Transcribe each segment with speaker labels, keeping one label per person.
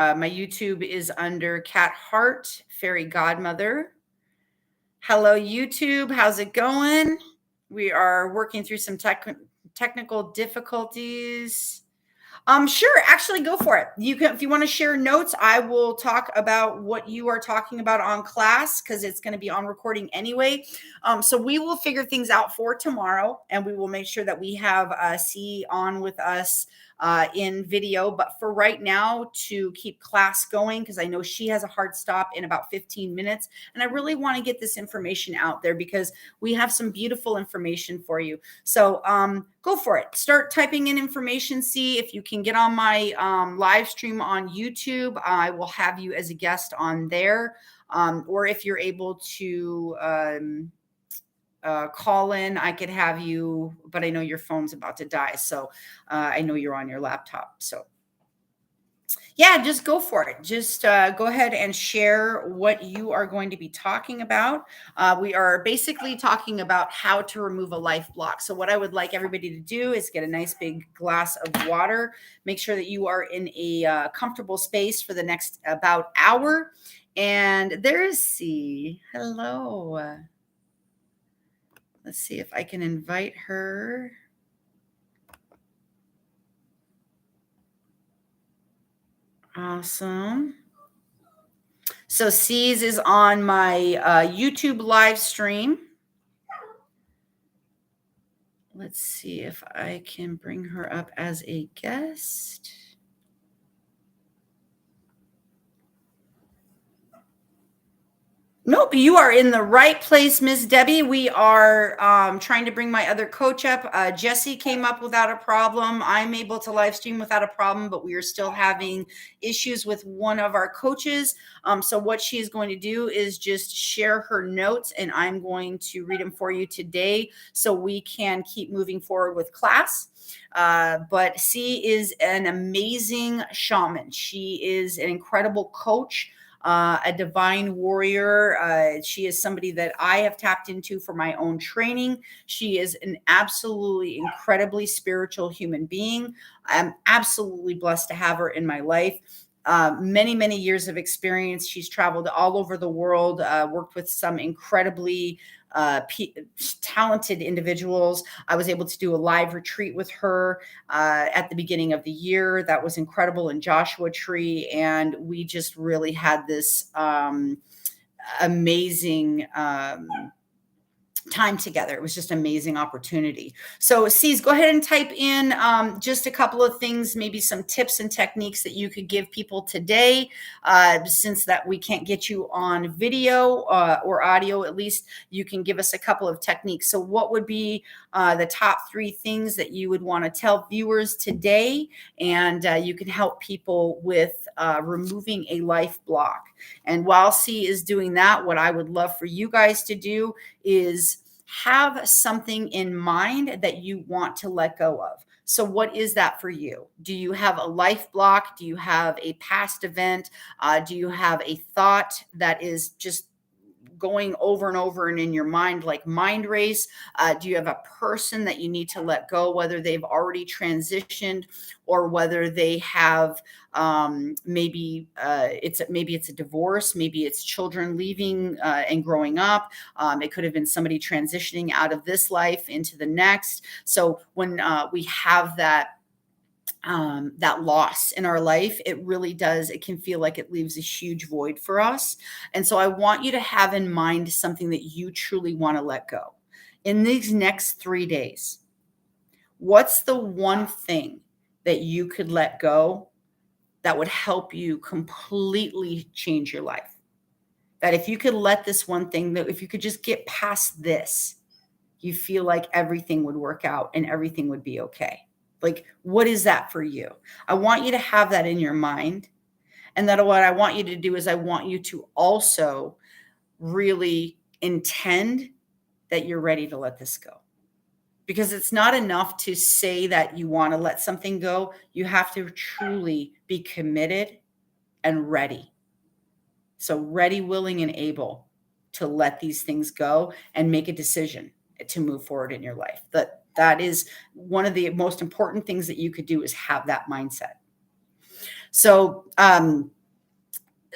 Speaker 1: My YouTube is under Cat Hart, Fairy Godmother. Hello, YouTube. How's it going? We are working through some technical difficulties. Sure, actually go for it. You can, if you want to share notes, I will talk about what you are talking about on class because it's going to be on recording anyway. So we will figure things out for tomorrow, and we will make sure that we have C on with us in video. But for right now, to keep class going, because I know she has a hard stop in about 15 minutes, and I really want to get this information out there because we have some beautiful information for you. So go for it. Start typing in information. See if you can get on my live stream on YouTube. I will have you as a guest on there. Or if you're able to call in, I could have you, but I know your phone's about to die. So I know you're on your laptop. So yeah, just go for it. Just go ahead and share what you are going to be talking about. We are basically talking about how to remove a life block. So what I would like everybody to do is get a nice big glass of water. Make sure that you are in a comfortable space for the next about hour. And there's C. Hello. Let's see if I can invite her. Awesome. So C's is on my YouTube live stream. Let's see if I can bring her up as a guest. Nope, you are in the right place, Miss Debbie. We are trying to bring my other coach up. Jesse came up without a problem. I'm able to live stream without a problem, but we are still having issues with one of our coaches. So what she is going to do is just share her notes, and I'm going to read them for you today so we can keep moving forward with class. But C is an amazing shaman. She is an incredible coach. A divine warrior. She is somebody that I have tapped into for my own training. She is an absolutely incredibly spiritual human being. I'm absolutely blessed to have her in my life. Many years of experience. She's traveled all over the world, worked with some incredibly talented individuals. I was able to do a live retreat with her at the beginning of the year. That was incredible in Joshua Tree. And we just really had this amazing time together. It was just an amazing opportunity. So C's, go ahead and type in just a couple of things, maybe some tips and techniques that you could give people today. Since that we can't get you on video or audio, at least you can give us a couple of techniques. So what would be the top 3 things that you would want to tell viewers today? And you can help people with removing a life block. And while C is doing that, what I would love for you guys to do is have something in mind that you want to let go of. So what is that for you? Do you have a life block? Do you have a past event? Do you have a thought that is just going over and over and in your mind like mind race? Do you have a person that you need to let go, whether they've already transitioned or whether they have maybe it's a divorce, maybe it's children leaving and growing up. It could have been somebody transitioning out of this life into the next. So when we have that loss in our life, it really does. It can feel like it leaves a huge void for us. And so I want you to have in mind something that you truly want to let go. In these next 3 days, what's the one thing that you could let go that would help you completely change your life? That if you could let this one thing, that if you could just get past this, you feel like everything would work out and everything would be okay. Like, what is that for you? I want you to have that in your mind. And that what I want you to do is I want you to also really intend that you're ready to let this go. Because it's not enough to say that you want to let something go. You have to truly be committed and ready. So ready, willing, and able to let these things go and make a decision to move forward in your life. That is one of the most important things that you could do, is have that mindset. So,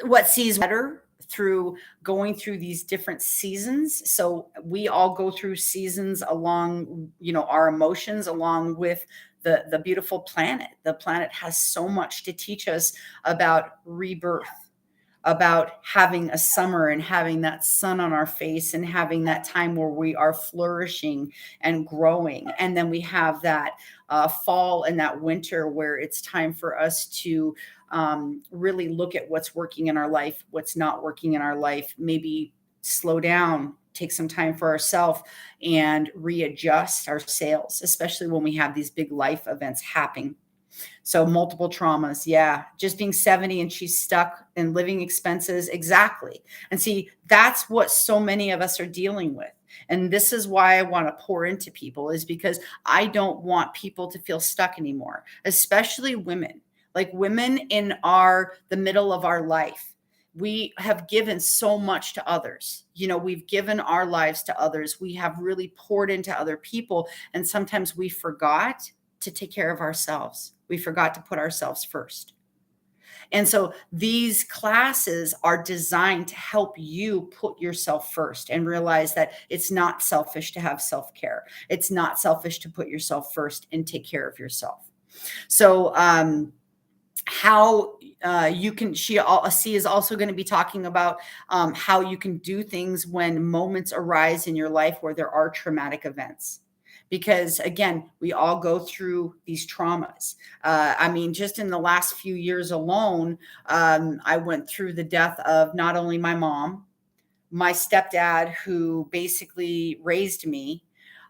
Speaker 1: what sees better through going through these different seasons. So we all go through seasons along, our emotions along with the beautiful planet. The planet has so much to teach us about rebirth, about having a summer and having that sun on our face and having that time where we are flourishing and growing. And then we have that fall and that winter where it's time for us to really look at what's working in our life, what's not working in our life, maybe slow down, take some time for ourselves and readjust our sails, especially when we have these big life events happening. So multiple traumas. Yeah. Just being 70 and she's stuck in living expenses. Exactly. And see, that's what so many of us are dealing with. And this is why I want to pour into people, is because I don't want people to feel stuck anymore, especially women, like women in the middle of our life. We have given so much to others. We've given our lives to others. We have really poured into other people. And sometimes we forgot to take care of ourselves. We forgot to put ourselves first. And so these classes are designed to help you put yourself first and realize that it's not selfish to have self-care. It's not selfish to put yourself first and take care of yourself. So, how you can, she is also going to be talking about how you can do things when moments arise in your life where there are traumatic events. Because again, we all go through these traumas. Just in the last few years alone, I went through the death of not only my mom, my stepdad, who basically raised me.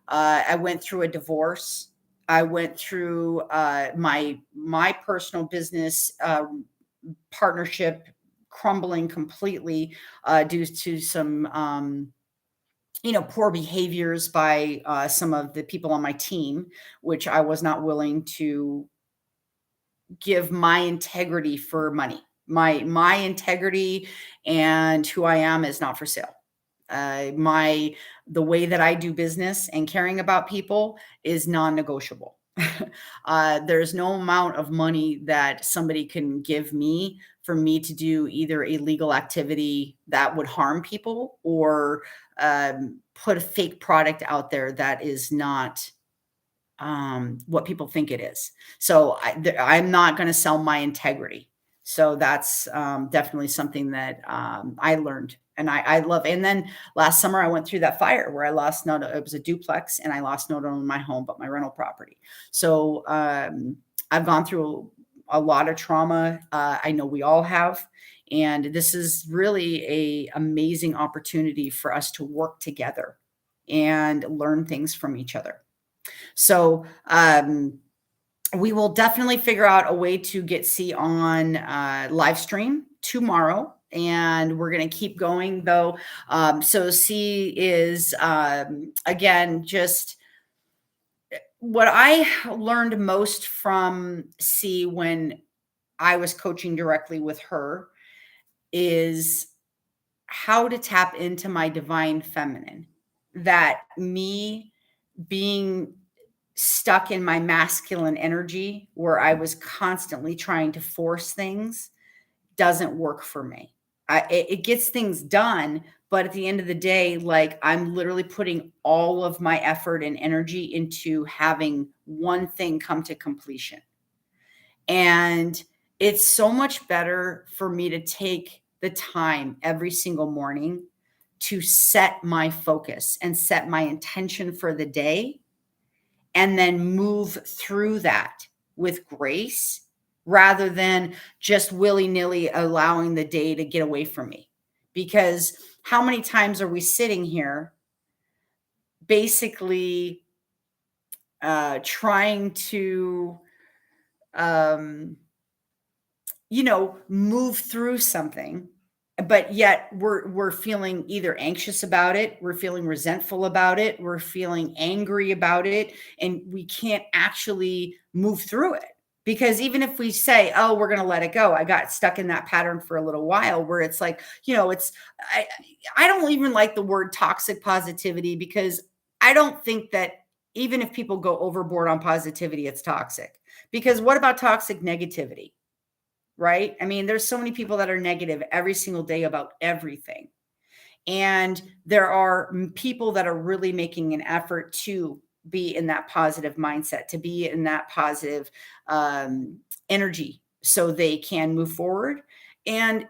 Speaker 1: I went through a divorce. I went through my personal business partnership crumbling completely due to some poor behaviors by some of the people on my team, which I was not willing to give my integrity for money. My integrity and who I am is not for sale. The way that I do business and caring about people is non-negotiable. There's no amount of money that somebody can give me for me to do either a legal activity that would harm people or put a fake product out there that is not what people think it is. So I'm not going to sell my integrity. So that's definitely something that I learned and I love. And then last summer I went through that fire where I lost it was a duplex and I lost not only my home, but my rental property. So I've gone through a lot of trauma. I know we all have. And this is really a amazing opportunity for us to work together and learn things from each other. So we will definitely figure out a way to get C on live stream tomorrow. And we're going to keep going though. So C is, again, just what I learned most from C when I was coaching directly with her is how to tap into my divine feminine. That me being stuck in my masculine energy where I was constantly trying to force things doesn't work for me. It gets things done, but at the end of the day, like I'm literally putting all of my effort and energy into having one thing come to completion. And it's so much better for me to take the time every single morning to set my focus and set my intention for the day and then move through that with grace rather than just willy-nilly allowing the day to get away from me. Because how many times are we sitting here basically trying to move through something, but yet we're feeling either anxious about it, we're feeling resentful about it, we're feeling angry about it, and we can't actually move through it. Because even if we say, oh, we're going to let it go, I got stuck in that pattern for a little while where it's like, I don't even like the word toxic positivity, because I don't think that even if people go overboard on positivity, it's toxic. Because what about toxic negativity? right? I mean, there's so many people that are negative every single day about everything. And there are people that are really making an effort to be in that positive mindset, to be in that positive energy so they can move forward. And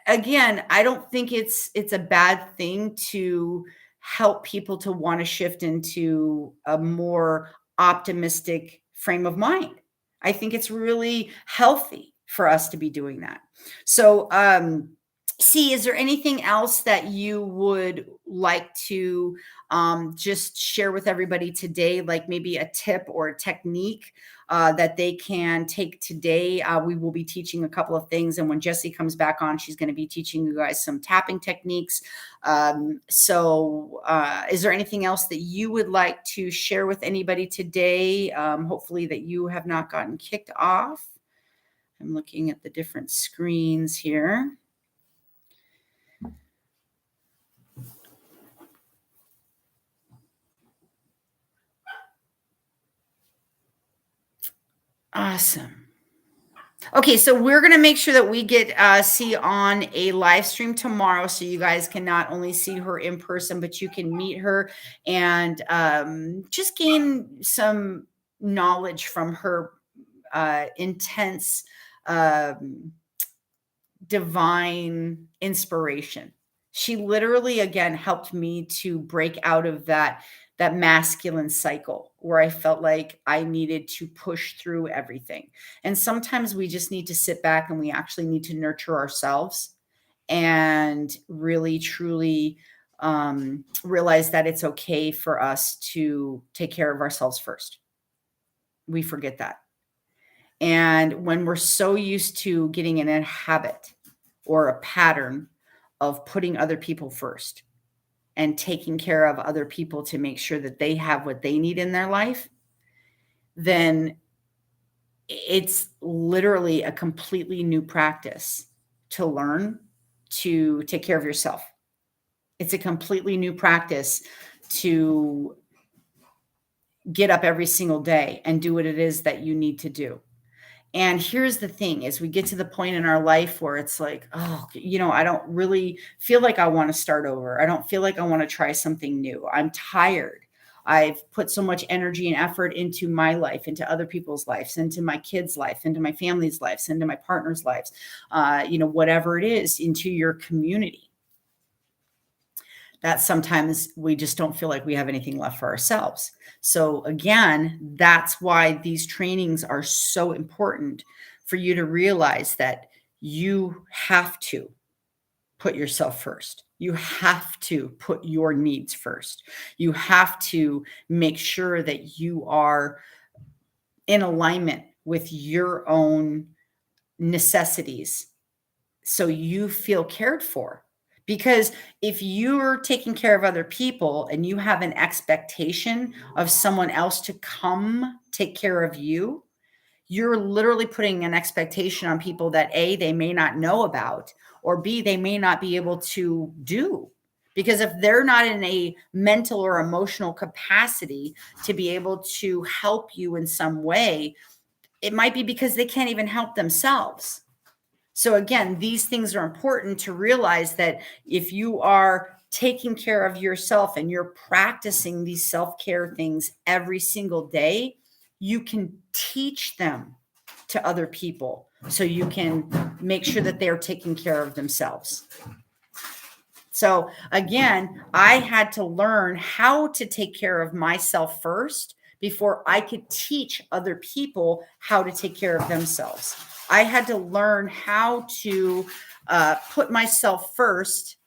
Speaker 1: again, I don't think it's a bad thing to help people to want to shift into a more optimistic frame of mind. I think it's really healthy for us to be doing that. So, see, is there anything else that you would like to just share with everybody today, like maybe a tip or a technique that they can take today? We will be teaching a couple of things. And when Jessie comes back on, she's going to be teaching you guys some tapping techniques. Is there anything else that you would like to share with anybody today? Hopefully that you have not gotten kicked off. I'm looking at the different screens here. Awesome. Okay, so we're going to make sure that we get C on a live stream tomorrow, so you guys can not only see her in person, but you can meet her and just gain some knowledge from her intense divine inspiration. She literally, again, helped me to break out of that masculine cycle where I felt like I needed to push through everything. And sometimes we just need to sit back and we actually need to nurture ourselves and really truly realize that it's okay for us to take care of ourselves first. We forget that. And when we're so used to getting in a habit or a pattern of putting other people first and taking care of other people to make sure that they have what they need in their life, then it's literally a completely new practice to learn to take care of yourself. It's a completely new practice to get up every single day and do what it is that you need to do. And here's the thing, as we get to the point in our life where it's like, oh, I don't really feel like I want to start over. I don't feel like I want to try something new. I'm tired. I've put so much energy and effort into my life, into other people's lives, into my kids' life, into my family's lives, into my partner's lives, whatever it is, into your community. That sometimes we just don't feel like we have anything left for ourselves. So again, that's why these trainings are so important, for you to realize that you have to put yourself first. You have to put your needs first. You have to make sure that you are in alignment with your own necessities so you feel cared for. Because if you're taking care of other people and you have an expectation of someone else to come take care of you, you're literally putting an expectation on people that A, they may not know about, or B, they may not be able to do. Because if they're not in a mental or emotional capacity to be able to help you in some way, it might be because they can't even help themselves. So again, these things are important to realize, that if you are taking care of yourself and you're practicing these self-care things every single day, you can teach them to other people so you can make sure that they're taking care of themselves. So again, I had to learn how to take care of myself first before I could teach other people how to take care of themselves. I had to learn how to put myself first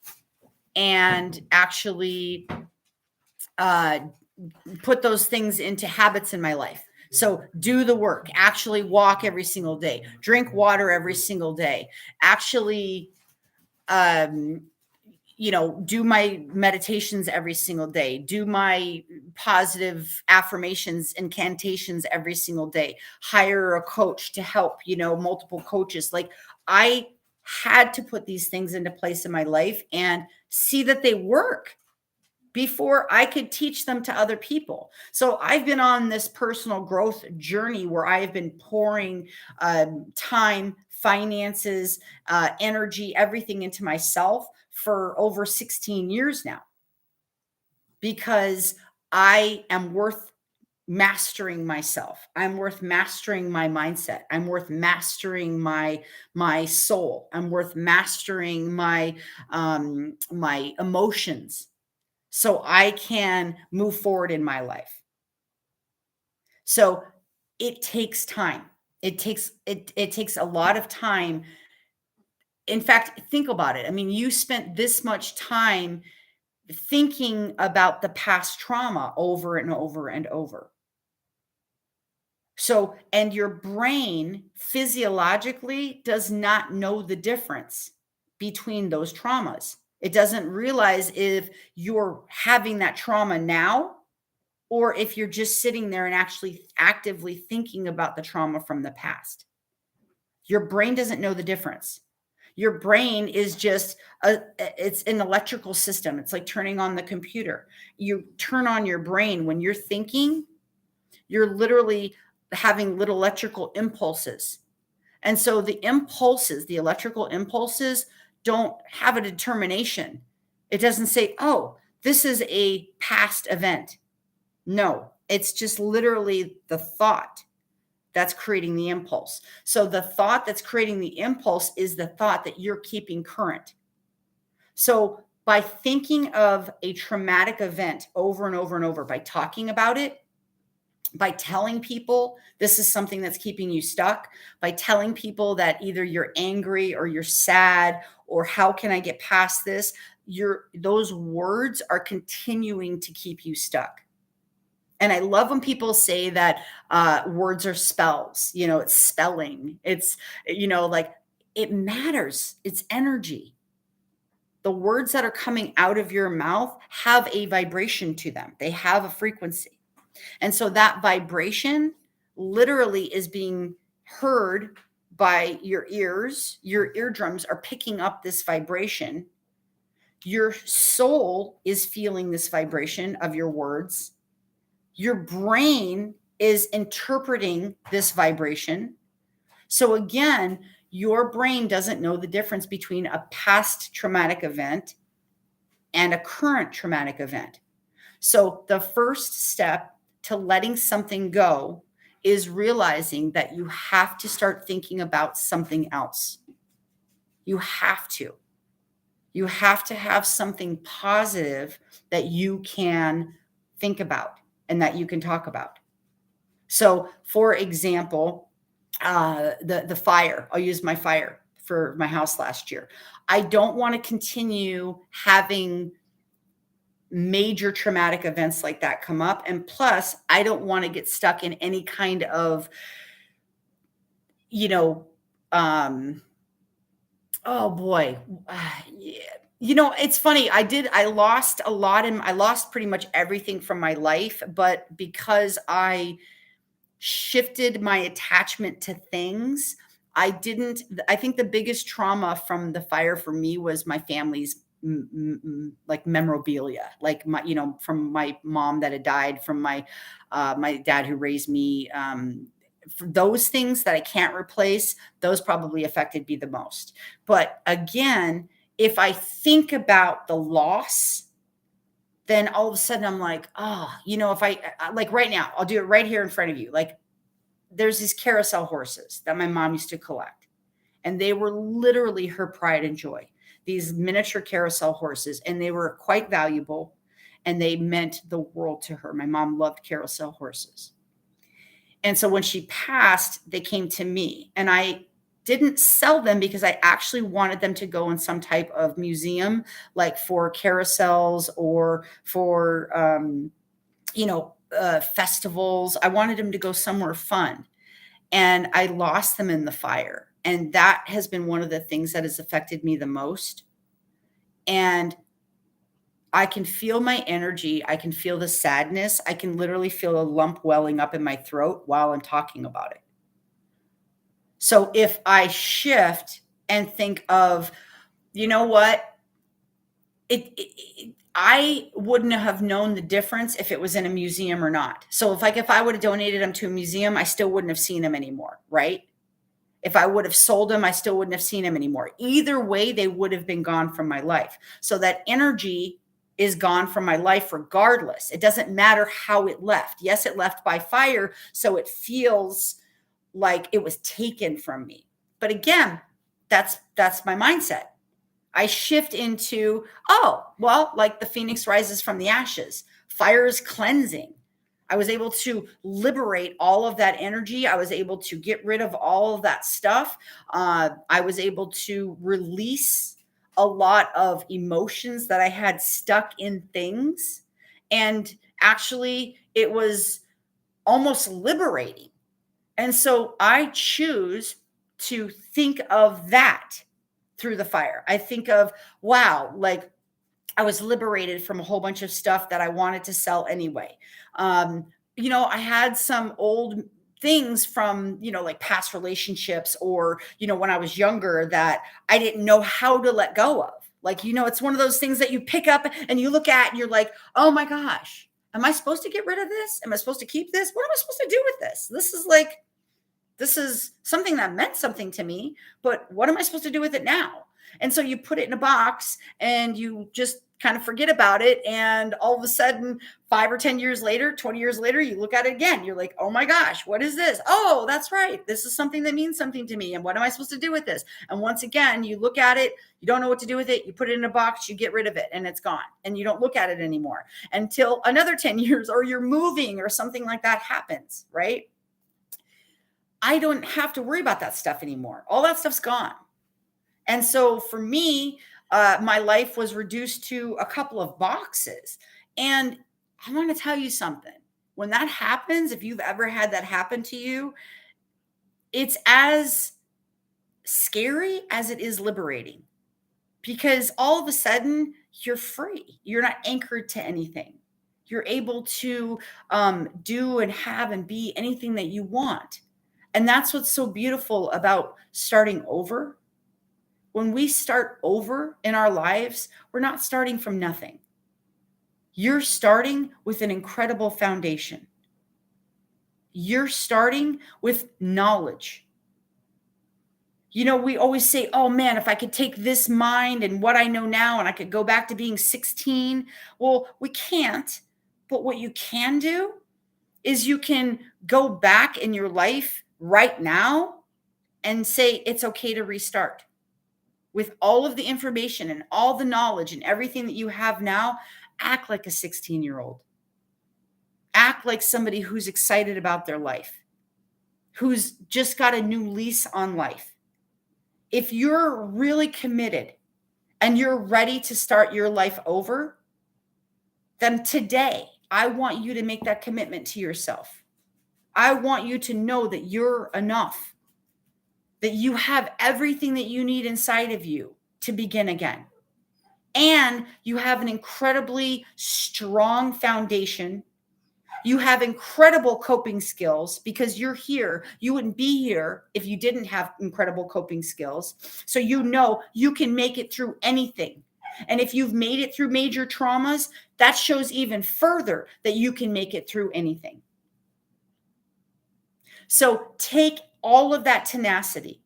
Speaker 1: and actually put those things into habits in my life. So do the work, actually walk every single day, drink water every single day, actually do my meditations every single day, do my positive affirmations, incantations every single day, hire a coach to help, multiple coaches. Like, I had to put these things into place in my life and see that they work before I could teach them to other people. So I've been on this personal growth journey where I have been pouring time, finances, energy, everything into myself for over 16 years now because I am worth mastering myself. I'm worth mastering my mindset. I'm worth mastering my soul. I'm worth mastering my emotions so I can move forward in my life. So it takes time. It takes a lot of time. In fact, think about it. I mean, you spent this much time thinking about the past trauma over and over and over. So, and your brain physiologically does not know the difference between those traumas. It doesn't realize if you're having that trauma now or if you're just sitting there and actually actively thinking about the trauma from the past. Your brain doesn't know the difference. Your brain is just it's an electrical system. It's like turning on the computer. You turn on your brain when you're thinking, you're literally having little electrical impulses. And so the impulses, the electrical impulses don't have a determination. It doesn't say, "Oh, this is a past event." No, it's just literally the thought that's creating the impulse. So the thought that's creating the impulse is the thought that you're keeping current. So by thinking of a traumatic event over and over and over, by talking about it, by telling people this is something that's keeping you stuck, by telling people that either you're angry or you're sad or how can I get past this, those words are continuing to keep you stuck. And I love when people say that words are spells, it's spelling. It's, like it matters. It's energy. The words that are coming out of your mouth have a vibration to them. They have a frequency. And so that vibration literally is being heard by your ears. Your eardrums are picking up this vibration. Your soul is feeling this vibration of your words. Your brain is interpreting this vibration. So again, your brain doesn't know the difference between a past traumatic event and a current traumatic event. So the first step to letting something go is realizing that you have to start thinking about something else. You have to. You have to have something positive that you can think about and that you can talk about. So, for example, the fire. I'll use my fire for my house last year. I don't want to continue having major traumatic events like that come up, and plus, I don't want to get stuck in any kind of, you know, oh boy, yeah. It's funny. I lost a lot and I lost pretty much everything from my life, but because I shifted my attachment to things, I think the biggest trauma from the fire for me was my family's like memorabilia, like from my mom that had died, from my dad who raised me, for those things that I can't replace, those probably affected me the most. But again, if I think about the loss, then all of a sudden I'm like, oh, if like right now, I'll do it right here in front of you. Like there's these carousel horses that my mom used to collect, and they were literally her pride and joy. These miniature carousel horses, and they were quite valuable, and they meant the world to her. My mom loved carousel horses. And so when she passed, they came to me, and I didn't sell them because I actually wanted them to go in some type of museum, like for carousels or for, festivals. I wanted them to go somewhere fun. And I lost them in the fire. And that has been one of the things that has affected me the most. And I can feel my energy. I can feel the sadness. I can literally feel a lump welling up in my throat while I'm talking about it. So if I shift and think of, you know what, I wouldn't have known the difference if it was in a museum or not. So if I would have donated them to a museum, I still wouldn't have seen them anymore, right? If I would have sold them, I still wouldn't have seen them anymore. Either way, they would have been gone from my life. So that energy is gone from my life regardless. It doesn't matter how it left. Yes, it left by fire, so it feels like it was taken from me. But again, that's my mindset. I shift into, oh, well, like the phoenix rises from the ashes. Fire is cleansing. I was able to liberate all of that energy. I was able to get rid of all of that stuff. I was able to release a lot of emotions that I had stuck in things. And actually, it was almost liberating. And so I choose to think of that through the fire. I think of, wow, like I was liberated from a whole bunch of stuff that I wanted to sell anyway. I had some old things from, like past relationships or, when I was younger that I didn't know how to let go of. Like, it's one of those things that you pick up and you look at and you're like, oh my gosh, am I supposed to get rid of this? Am I supposed to keep this? What am I supposed to do with this? This is something that meant something to me, but what am I supposed to do with it now? And so you put it in a box and you just kind of forget about it. And all of a sudden, 5 or 10 years later, 20 years later, you look at it again. You're like, oh my gosh, what is this? Oh, that's right. This is something that means something to me. And what am I supposed to do with this? And once again, you look at it, you don't know what to do with it. You put it in a box, you get rid of it, and it's gone. And you don't look at it anymore until another 10 years, or you're moving or something like that happens, right? I don't have to worry about that stuff anymore. All that stuff's gone. And so for me, my life was reduced to a couple of boxes. And I want to tell you something. When that happens, if you've ever had that happen to you, it's as scary as it is liberating, because all of a sudden you're free. You're not anchored to anything. You're able to do and have and be anything that you want. And that's what's so beautiful about starting over. When we start over in our lives, we're not starting from nothing. You're starting with an incredible foundation. You're starting with knowledge. We always say, oh man, if I could take this mind and what I know now and I could go back to being 16. Well, we can't. But what you can do is you can go back in your life right now and say it's okay to restart. With all of the information and all the knowledge and everything that you have now, act like a 16-year-old. Act like somebody who's excited about their life, who's just got a new lease on life. If you're really committed and you're ready to start your life over, then today, I want you to make that commitment to yourself. I want you to know that you're enough, that you have everything that you need inside of you to begin again. And you have an incredibly strong foundation. You have incredible coping skills because you're here. You wouldn't be here if you didn't have incredible coping skills. So you can make it through anything. And if you've made it through major traumas, that shows even further that you can make it through anything. So take all of that tenacity,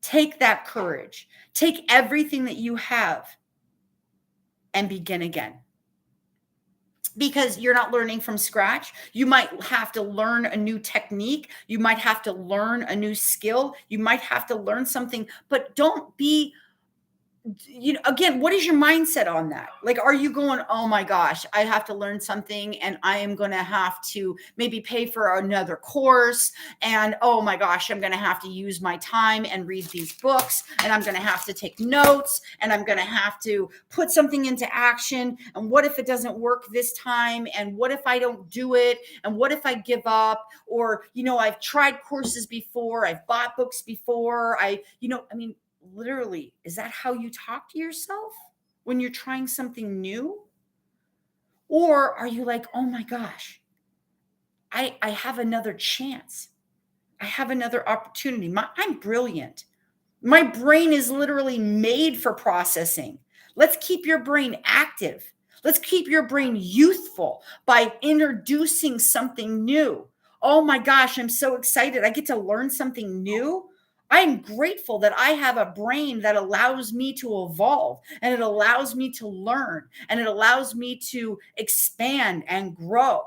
Speaker 1: take that courage, take everything that you have and begin again. Because you're not learning from scratch. You might have to learn a new technique. You might have to learn a new skill. You might have to learn something, but don't be, again, what is your mindset on that? Like, are you going, oh my gosh, I have to learn something and I am going to have to maybe pay for another course. And oh my gosh, I'm going to have to use my time and read these books. And I'm going to have to take notes and I'm going to have to put something into action. And what if it doesn't work this time? And what if I don't do it? And what if I give up? Or, I've tried courses before. I've bought books before. Literally, is that how you talk to yourself when you're trying something new? Or are you like, oh my gosh, I have another chance. I have another opportunity. I'm brilliant. My brain is literally made for processing. Let's keep your brain active. Let's keep your brain youthful by introducing something new. Oh my gosh, I'm so excited. I get to learn something new. I'm grateful that I have a brain that allows me to evolve, and it allows me to learn, and it allows me to expand and grow.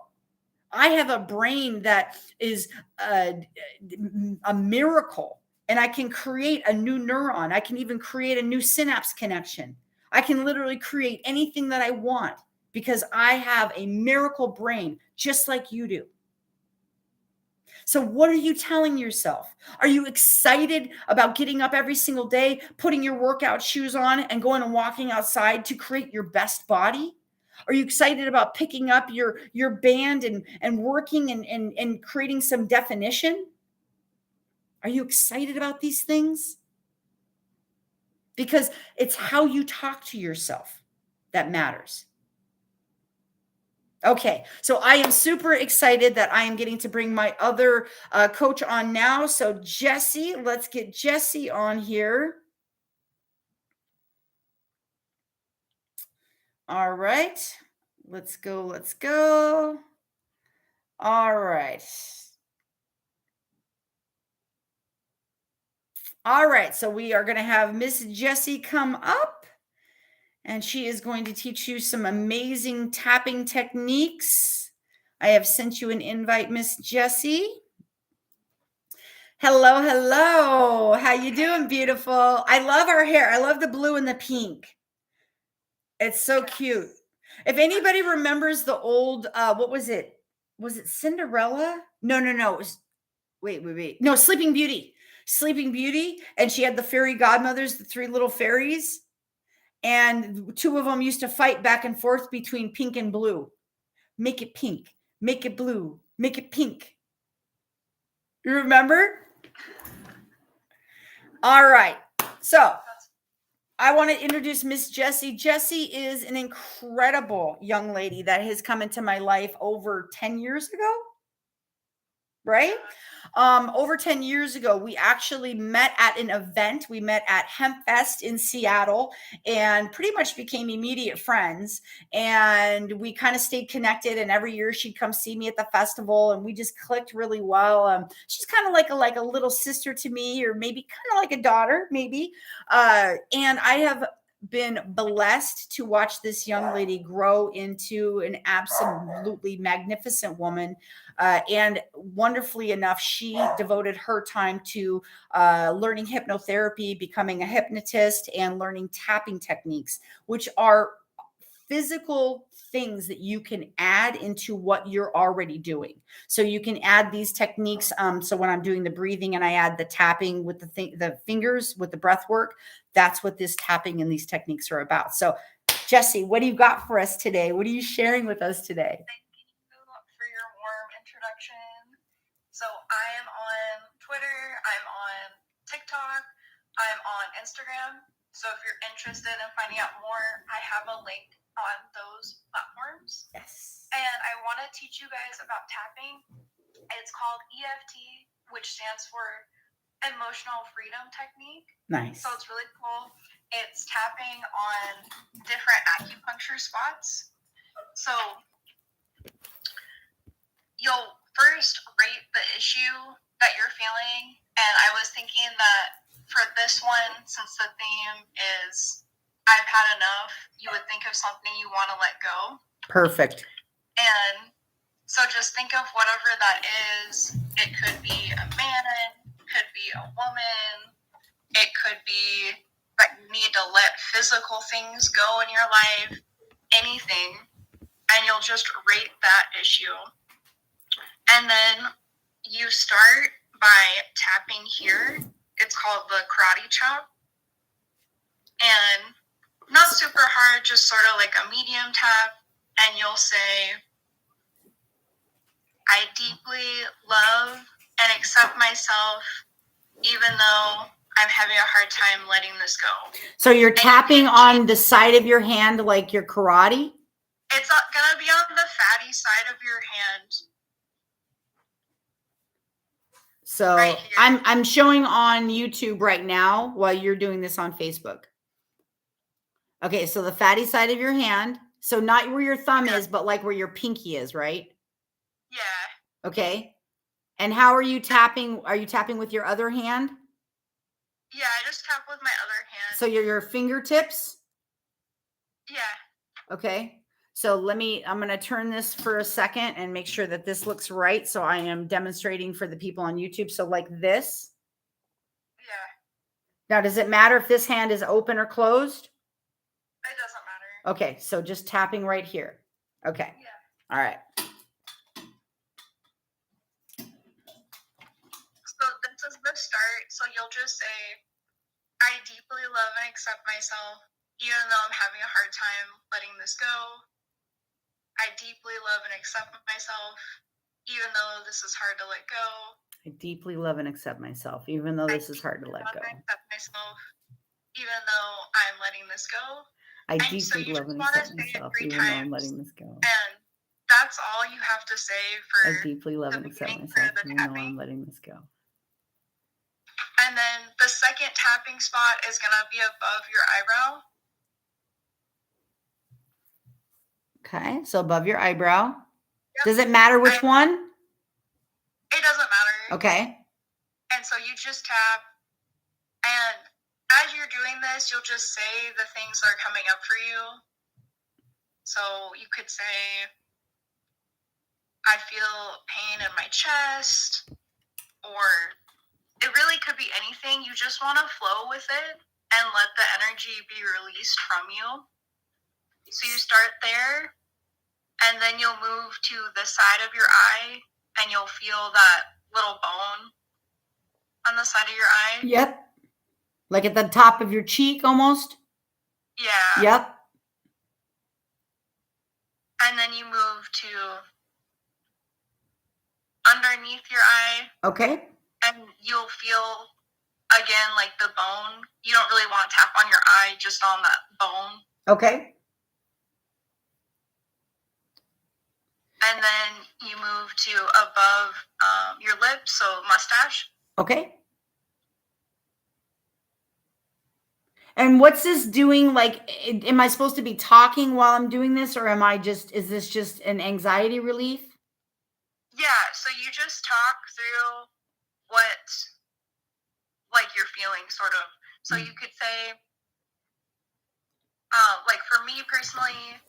Speaker 1: I have a brain that is a miracle, and I can create a new neuron. I can even create a new synapse connection. I can literally create anything that I want because I have a miracle brain just like you do. So, what are you telling yourself? Are you excited about getting up every single day, putting your workout shoes on, and going and walking outside to create your best body? Are you excited about picking up your band and working and creating some definition? Are you excited about these things? Because it's how you talk to yourself that matters. Okay, so I am super excited that I am getting to bring my other coach on now. So Jesse, let's get Jesse on here. All right, let's go, let's go. All right. All right, so we are going to have Miss Jessie come up, and she is going to teach you some amazing tapping techniques. I have sent you an invite, Miss Jessie. Hello, hello. How you doing, beautiful? I love her hair. I love the blue and the pink. It's so cute. If anybody remembers the old, what was it? Was it Cinderella? No. It was, wait. No, Sleeping Beauty. Sleeping Beauty. And she had the fairy godmothers, the three little fairies. And two of them used to fight back and forth between pink and blue. Make it pink, make it blue, make it pink. You remember? All right. So I want to introduce Miss Jessie. Jessie is an incredible young lady that has come into my life over 10 years ago. Right? Over 10 years ago, we actually met at an event. We met at HempFest in Seattle and pretty much became immediate friends. And we kind of stayed connected. And every year she'd come see me at the festival, and we just clicked really well. She's kind of like a little sister to me, or maybe kind of like a daughter, maybe. And I have been blessed to watch this young lady grow into an absolutely magnificent woman. And wonderfully enough, she devoted her time to learning hypnotherapy, becoming a hypnotist, and learning tapping techniques, which are physical things that you can add into what you're already doing. So you can add these techniques. So when I'm doing the breathing and I add the tapping with the fingers with the breath work, that's what this tapping and these techniques are about. So Jessie, what do you got for us today? What are you sharing with us today?
Speaker 2: For your warm introduction. So I am on Twitter, I'm on TikTok, I'm on Instagram. So if you're interested in finding out more, I have a link on those platforms.
Speaker 1: Yes.
Speaker 2: And I want to teach you guys about tapping. It's called EFT, which stands for Emotional Freedom Technique.
Speaker 1: Nice.
Speaker 2: So it's really cool. It's tapping on different acupuncture spots. So you'll first rate the issue that you're feeling. And I was thinking that for this one, since the theme is I've had enough, you would think of something you want to let go.
Speaker 1: Perfect.
Speaker 2: And so just think of whatever that is. It could be a man, could be a woman, it could be that you need to let physical things go in your life, anything. And you'll just rate that issue. And then you start by tapping here. It's called the karate chop. And not super hard, just sort of like a medium tap. And you'll say, I deeply love and accept myself, even though I'm having a hard time letting this go.
Speaker 1: So you're tapping on the side of your hand like your karate?
Speaker 2: It's going to be on the fatty side of your hand.
Speaker 1: So right, I'm showing on YouTube right now while you're doing this on Facebook. Okay, so the fatty side of your hand. So not where your thumb is, but like where your pinky is, right?
Speaker 2: Yeah.
Speaker 1: Okay. And how are you tapping? Are you tapping with your other hand?
Speaker 2: Yeah, I just tap with my other hand.
Speaker 1: So your fingertips?
Speaker 2: Yeah.
Speaker 1: Okay. So I'm going to turn this for a second and make sure that this looks right. So I am demonstrating for the people on YouTube. So like this.
Speaker 2: Yeah.
Speaker 1: Now, does it matter if this hand is open or closed?
Speaker 2: It doesn't matter.
Speaker 1: Okay. So just tapping right here. Okay.
Speaker 2: Yeah.
Speaker 1: All right.
Speaker 2: So this is the start. So you'll just say, I deeply love and accept myself, even though I'm having a hard time letting this go. I deeply love and accept myself, even though this is hard to let go.
Speaker 1: I deeply love and accept myself, even though this is hard to let go.
Speaker 2: I accept myself, even though I'm letting this go.
Speaker 1: I deeply love and accept myself, even though I'm letting this go.
Speaker 2: And that's all you have to say for
Speaker 1: I deeply love and accept myself, even though I'm letting this go.
Speaker 2: And then the second tapping spot is going to be above your eyebrow.
Speaker 1: Okay, so above your eyebrow. Yep. Does it matter which one?
Speaker 2: It doesn't matter.
Speaker 1: Okay.
Speaker 2: And so you just tap, and as you're doing this, you'll just say the things that are coming up for you. So you could say, I feel pain in my chest, or it really could be anything. You just want to flow with it and let the energy be released from you. So you start there, and then you'll move to the side of your eye, and you'll feel that little bone on the side of your eye.
Speaker 1: Yep. Like at the top of your cheek almost?
Speaker 2: Yeah.
Speaker 1: Yep.
Speaker 2: And then you move to underneath your eye.
Speaker 1: Okay.
Speaker 2: And you'll feel, again, like the bone. You don't really want to tap on your eye, just on that bone.
Speaker 1: Okay.
Speaker 2: And then you move to above your lips, so mustache.
Speaker 1: Okay. And what's this doing? Like, am I supposed to be talking while I'm doing this, or is this just an anxiety relief?
Speaker 2: Yeah, so you just talk through what, like, you're feeling, sort of. So you could say, like, for me personally,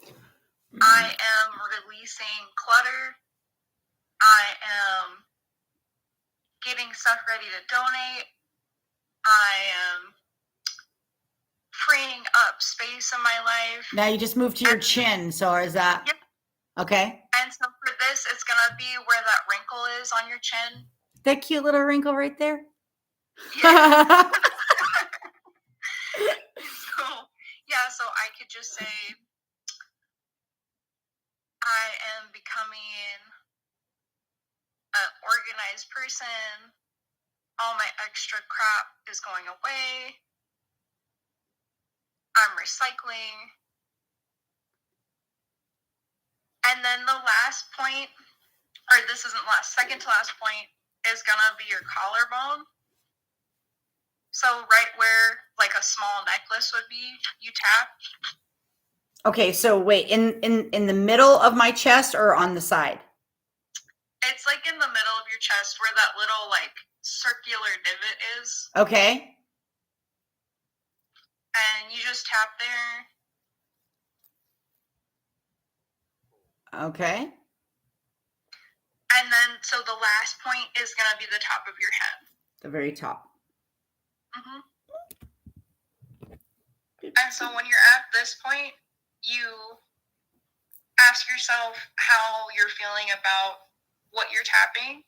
Speaker 2: I am releasing clutter. I am getting stuff ready to donate. I am freeing up space in my life.
Speaker 1: Now you just move to your chin. So is that?
Speaker 2: Yep.
Speaker 1: Okay.
Speaker 2: And so for this, it's going to be where that wrinkle is on your chin.
Speaker 1: That cute little wrinkle right there?
Speaker 2: Yeah. So I could just say, I am becoming an organized person. All my extra crap is going away. I'm recycling. And then the last point, or this isn't last, second to last point, is going to be your collarbone. So right where like a small necklace would be, you tap.
Speaker 1: Okay, so wait, in the middle of my chest or on the side?
Speaker 2: It's like in the middle of your chest where that little like circular divot is.
Speaker 1: Okay.
Speaker 2: And you just tap there.
Speaker 1: Okay.
Speaker 2: And then, so the last point is going to be the top of your head.
Speaker 1: The very top.
Speaker 2: Mm-hmm. And so when you're at this point, you ask yourself how you're feeling about what you're tapping.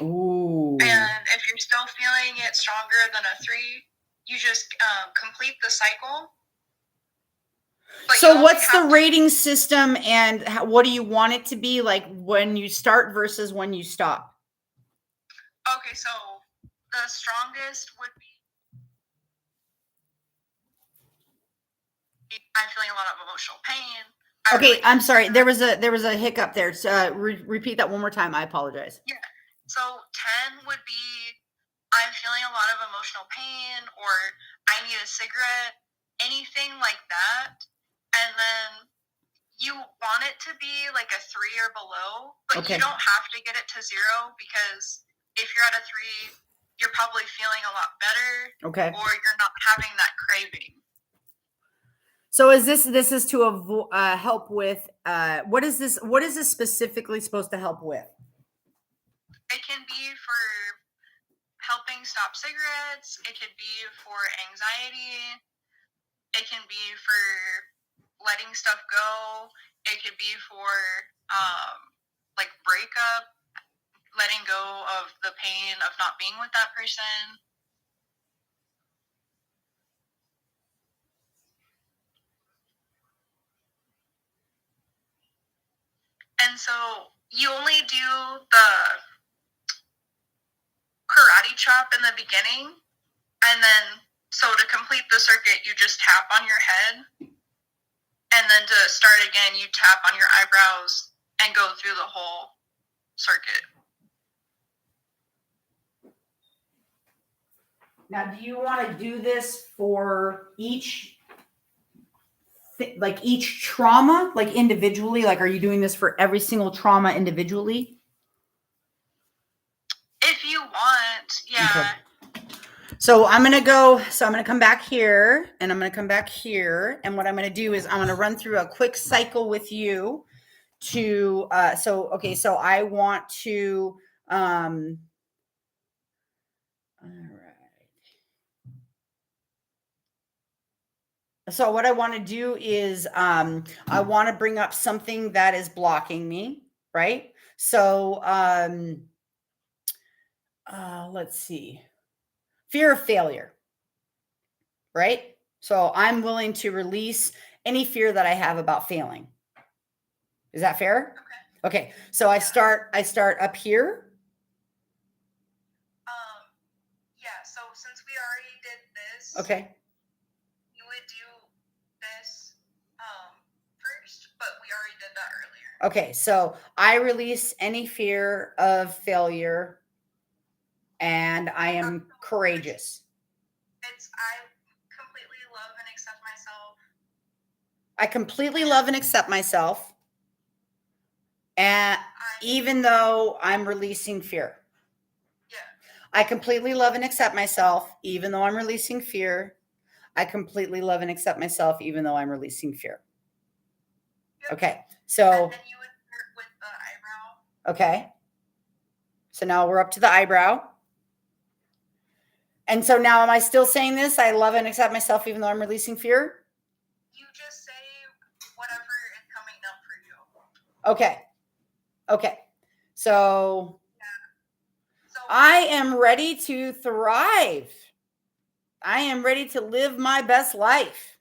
Speaker 1: Ooh.
Speaker 2: And if you're still feeling it stronger than a 3, you just complete the cycle. But
Speaker 1: so what's the rating system, and what do you want it to be like when you start versus when you stop?
Speaker 2: Okay, so the strongest would be, I'm feeling a lot of emotional pain.
Speaker 1: Okay, I'm sorry. There was a hiccup there. So, repeat that one more time. I apologize.
Speaker 2: Yeah. So 10 would be, I'm feeling a lot of emotional pain, or I need a cigarette, anything like that. And then you want it to be like a 3 or below, but you don't have to get it to 0, because if you're at a 3, you're probably feeling a lot better.
Speaker 1: Okay.
Speaker 2: Or you're not having that craving.
Speaker 1: So is this is to help with what is this specifically supposed to help with?
Speaker 2: It can be for helping stop cigarettes. It could be for anxiety. It can be for letting stuff go. It could be for like breakup, letting go of the pain of not being with that person. And so you only do the karate chop in the beginning, and then so to complete the circuit, you just tap on your head, and then to start again, you tap on your eyebrows and go through the whole circuit.
Speaker 1: Now, do you want to do this for each each trauma, like individually? Like, are you doing this for every single trauma individually?
Speaker 2: If you want, yeah.
Speaker 1: Okay. So I'm going to come back here, and I'm going to come back here. And what I'm going to do is I'm going to run through a quick cycle with you to, so I want to, all right. So what I want to do is I want to bring up something that is blocking me, right? So let's see. Fear of failure, right? So I'm willing to release any fear that I have about failing. Is that fair? Okay. So I start up here.
Speaker 2: Yeah. So since we already did this.
Speaker 1: Okay. Okay, so I release any fear of failure, and I am courageous.
Speaker 2: I completely love and accept myself.
Speaker 1: I completely love and accept myself, and even though I'm releasing fear.
Speaker 2: Yeah.
Speaker 1: I completely love and accept myself, even though I'm releasing fear. I completely love and accept myself, even though I'm releasing fear. Yep. Okay, so.
Speaker 2: And then you would start with the eyebrow.
Speaker 1: Okay. So now we're up to the eyebrow. And so now am I still saying this? I love and accept myself even though I'm releasing fear?
Speaker 2: You just say whatever is coming up for you.
Speaker 1: Okay. Okay. So, I am ready to thrive. I am ready to live my best life.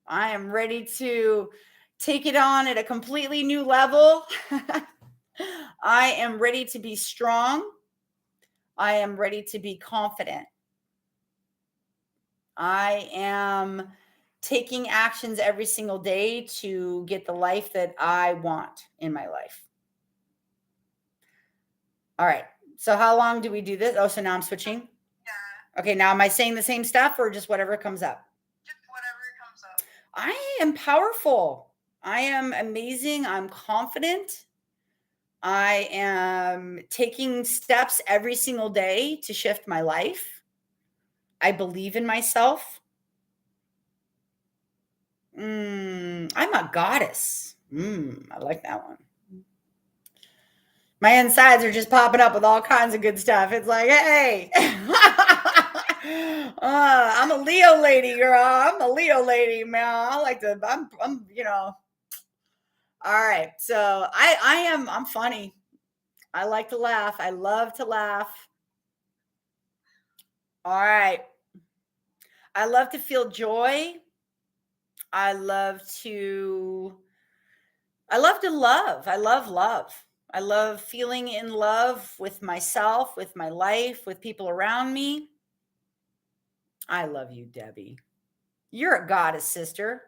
Speaker 1: I am ready to take it on at a completely new level. I am ready to be strong. I am ready to be confident. I am taking actions every single day to get the life that I want in my life. All right. So how long do we do this? Oh, so now I'm switching?
Speaker 2: Yeah.
Speaker 1: Okay, now am I saying the same stuff or just whatever comes up?
Speaker 2: Just whatever comes up.
Speaker 1: I am powerful. I am amazing. I'm confident. I am taking steps every single day to shift my life. I believe in myself. I'm a goddess. I like that one. My insides are just popping up with all kinds of good stuff. It's like, hey, I'm a Leo lady, girl. I'm a Leo lady, man. I like to, I'm, you know. All right. So I'm funny. I like to laugh. I love to laugh. All right. I love to feel joy. I love love. I love love. I love feeling in love with myself, with my life, with people around me. I love you, Debbie. You're a goddess, sister.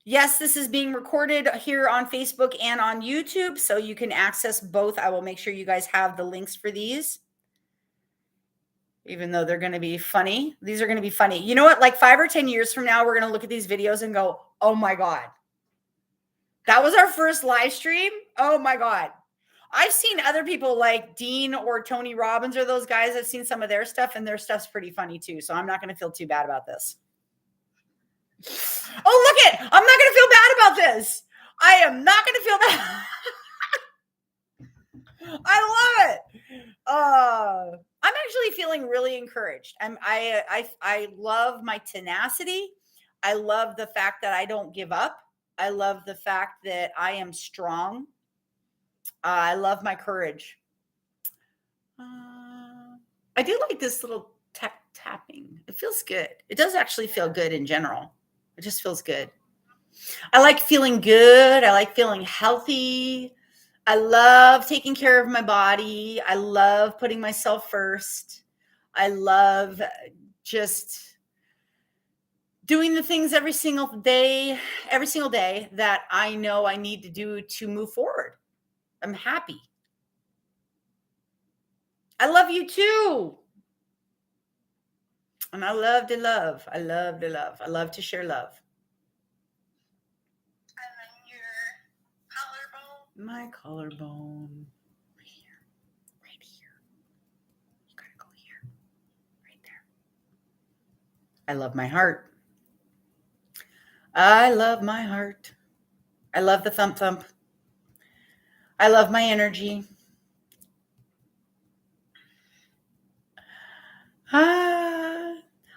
Speaker 1: Yes, this is being recorded here on Facebook and on YouTube, so you can access both. I will make sure you guys have the links for these. Even though they're going to be funny. These are going to be funny. You know what? Like 5 or 10 years from now, we're going to look at these videos and go, oh my God. That was our first live stream. Oh my God. I've seen other people like Dean or Tony Robbins or those guys. I've seen some of their stuff, and their stuff's pretty funny too. So I'm not going to feel too bad about this. Oh, look it. I'm not going to feel bad about this. I am not going to feel bad. I love it. I'm actually feeling really encouraged. I love my tenacity. I love the fact that I don't give up. I love the fact that I am strong. I love my courage. I do like this little tapping. It feels good. It does actually feel good in general. It just feels good. I like feeling good. I like feeling healthy. I love taking care of my body. I love putting myself first. I love just doing the things every single day that I know I need to do to move forward. I'm happy. I love you too. And I love to love. I love to love. I love to share love.
Speaker 2: And then your collarbone.
Speaker 1: My collarbone. Right here. Right here. You gotta go here. Right there. I love my heart. I love my heart. I love the thump thump. I love my energy.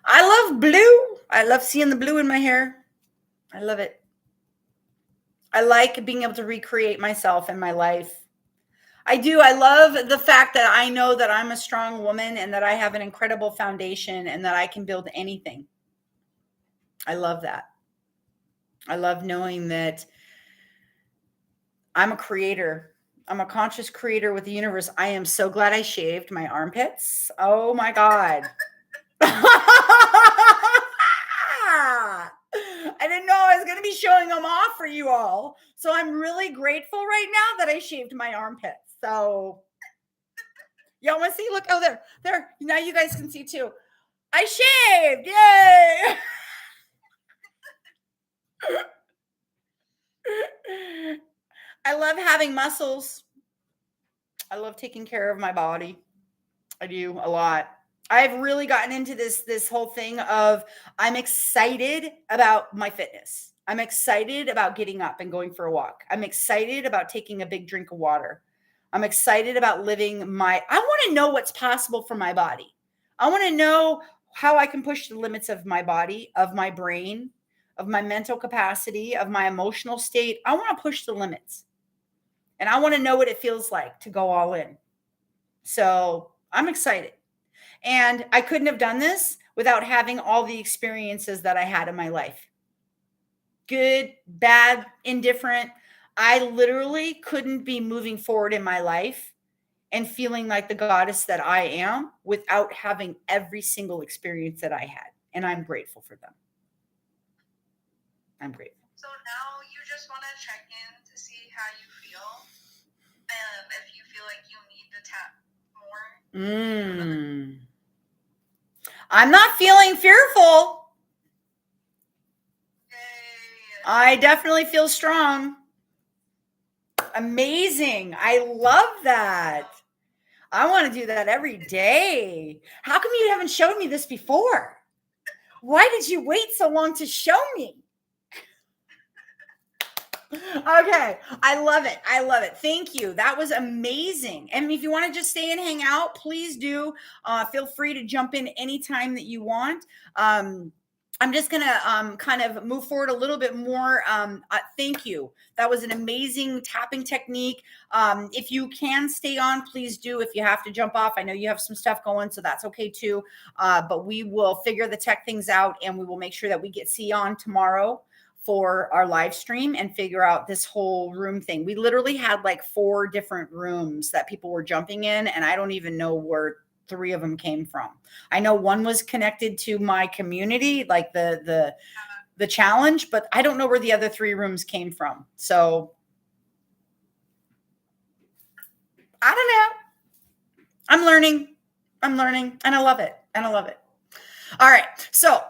Speaker 1: I love blue. I love seeing the blue in my hair. I love it. I like being able to recreate myself in my life. I do. I love the fact that I know that I'm a strong woman and that I have an incredible foundation and that I can build anything. I love that. I love knowing that I'm a creator. I'm a conscious creator with the universe. I am so glad I shaved my armpits. Oh my God. I didn't know I was going to be showing them off for you all. So I'm really grateful right now that I shaved my armpits. So y'all want to see? Look, oh, there. Now you guys can see too. I shaved. Yay. I love having muscles. I love taking care of my body. I do a lot. I've really gotten into this whole thing of I'm excited about my fitness. I'm excited about getting up and going for a walk. I'm excited about taking a big drink of water. I'm excited about I want to know what's possible for my body. I want to know how I can push the limits of my body, of my brain, of my mental capacity, of my emotional state. I want to push the limits. And I want to know what it feels like to go all in. So I'm excited. And I couldn't have done this without having all the experiences that I had in my life. Good, bad, indifferent. I literally couldn't be moving forward in my life and feeling like the goddess that I am without having every single experience that I had. And I'm grateful for them. I'm grateful.
Speaker 2: So now you just want to check in to see how you feel. And if you feel like you need to tap more.
Speaker 1: I'm not feeling fearful.
Speaker 2: Yay.
Speaker 1: I definitely feel strong. Amazing. I love that. I want to do that every day. How come you haven't shown me this before? Why did you wait so long to show me? Okay. I love it. I love it. Thank you. That was amazing. And if you want to just stay and hang out, please do. Feel free to jump in anytime that you want. I'm just going to kind of move forward a little bit more. Thank you. That was an amazing tapping technique. If you can stay on, please do. If you have to jump off, I know you have some stuff going, so that's okay too. But we will figure the tech things out, and we will make sure that we see on tomorrow for our live stream and figure out this whole room thing. We literally had like 4 different rooms that people were jumping in, and I don't even know where 3 of them came from. I know one was connected to my community, like the challenge, but I don't know where the other 3 rooms came from. So I don't know. I'm learning, and I love it. All right. So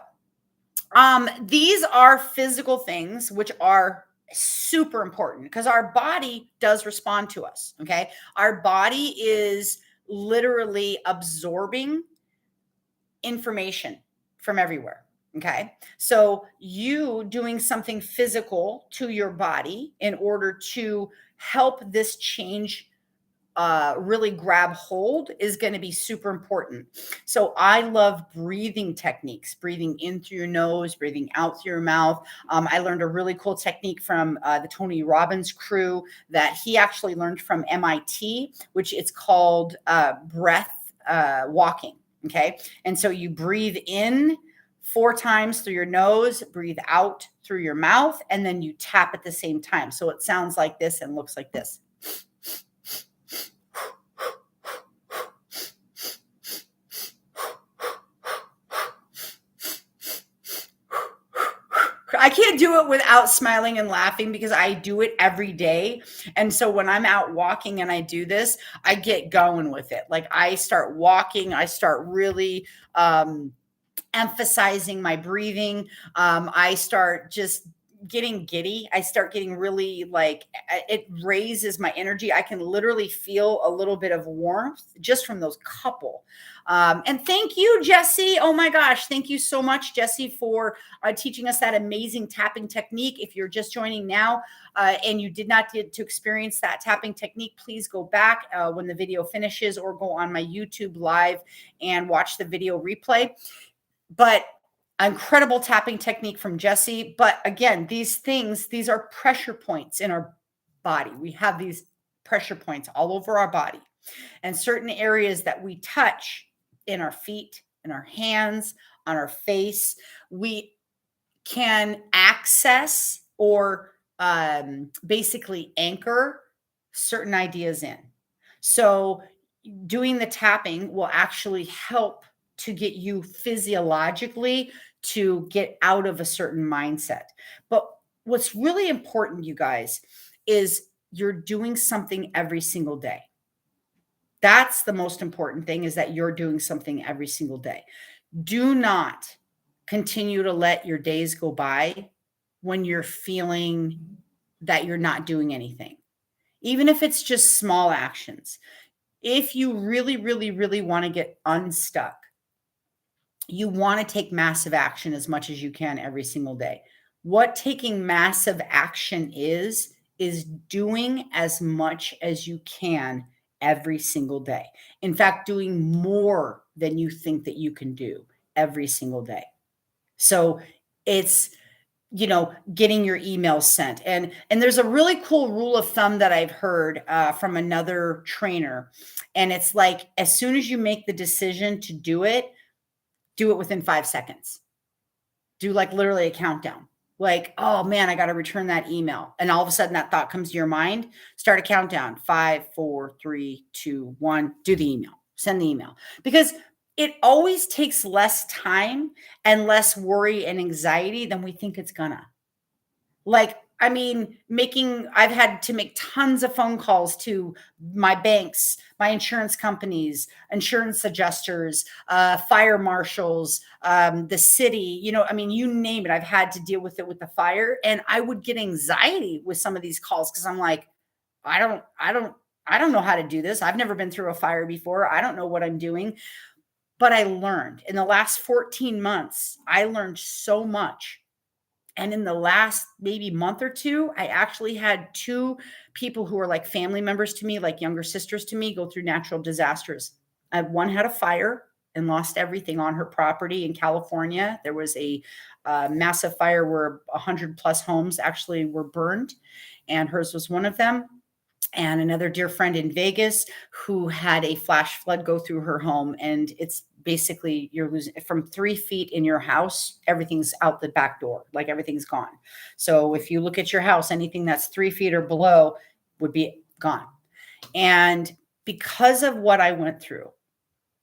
Speaker 1: these are physical things, which are super important because our body does respond to us. Okay. Our body is literally absorbing information from everywhere. Okay. So you doing something physical to your body in order to help this change really grab hold is going to be super important. So I love breathing techniques, breathing in through your nose, breathing out through your mouth. I learned a really cool technique from the Tony Robbins crew that he actually learned from MIT, which it's called breath walking. Okay. And so you breathe in 4 times through your nose, breathe out through your mouth, and then you tap at the same time. So it sounds like this and looks like this. I can't do it without smiling and laughing because I do it every day. And so when I'm out walking and I do this, I get going with it. Like I start walking, I start really emphasizing my breathing. I start just getting giddy. I start getting really like it raises my energy. I can literally feel a little bit of warmth just from those couple. And thank you, Jesse. Oh my gosh. Thank you so much, Jesse, for teaching us that amazing tapping technique. If you're just joining now and you did not get to experience that tapping technique, please go back when the video finishes or go on my YouTube live and watch the video replay. But incredible tapping technique from Jesse. But again, these are pressure points in our body. We have these pressure points all over our body and certain areas that we touch in our feet, in our hands, on our face, we can access or basically anchor certain ideas in. So doing the tapping will actually help to get you physiologically to get out of a certain mindset. But what's really important, you guys, is you're doing something every single day. That's the most important thing, is that you're doing something every single day. Do not continue to let your days go by when you're feeling that you're not doing anything, even if it's just small actions. If you really, really, really want to get unstuck, you want to take massive action as much as you can every single day. What taking massive action is doing as much as you can every single day. In fact, doing more than you think that you can do every single day. So it's, getting your emails sent. And there's a really cool rule of thumb that I've heard from another trainer. And it's like, as soon as you make the decision to do it within 5 seconds. Do like literally a countdown. Like, oh man, I got to return that email. And all of a sudden that thought comes to your mind. Start a countdown. 5, 4, 3, 2, 1. Do the email. Send the email. Because it always takes less time and less worry and anxiety than we think it's gonna. Like, I mean, I've had to make tons of phone calls to my banks, my insurance companies, insurance adjusters, fire marshals, the city, you name it. I've had to deal with it with the fire, and I would get anxiety with some of these calls because I'm like, I don't know how to do this. I've never been through a fire before. I don't know what I'm doing. But I learned in the last 14 months, I learned so much. And in the last maybe month or two, I actually had 2 people who are like family members to me, like younger sisters to me, go through natural disasters. One had a fire and lost everything on her property in California. There was a massive fire where 100 plus homes actually were burned, and hers was one of them. And another dear friend in Vegas who had a flash flood go through her home. And it's basically, you're losing from 3 feet in your house, everything's out the back door, like everything's gone. So if you look at your house, anything that's 3 feet or below would be gone. And because of what I went through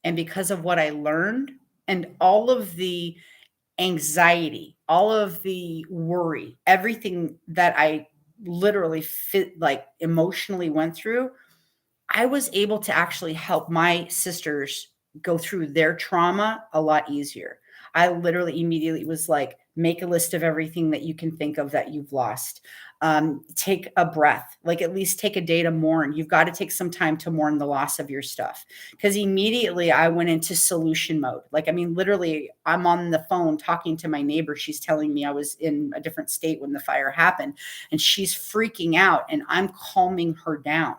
Speaker 1: and because of what I learned and all of the anxiety, all of the worry, everything that I literally emotionally went through, I was able to actually help my sisters go through their trauma a lot easier. I literally immediately was like, Make a list of everything that you can think of that you've lost. Take a breath, like at least take a day to mourn. You've got to take some time to mourn the loss of your stuff. Because immediately I went into solution mode. Like, I mean, literally, I'm on the phone talking to my neighbor. She's telling me I was in a different state when the fire happened, and she's freaking out, and I'm calming her down.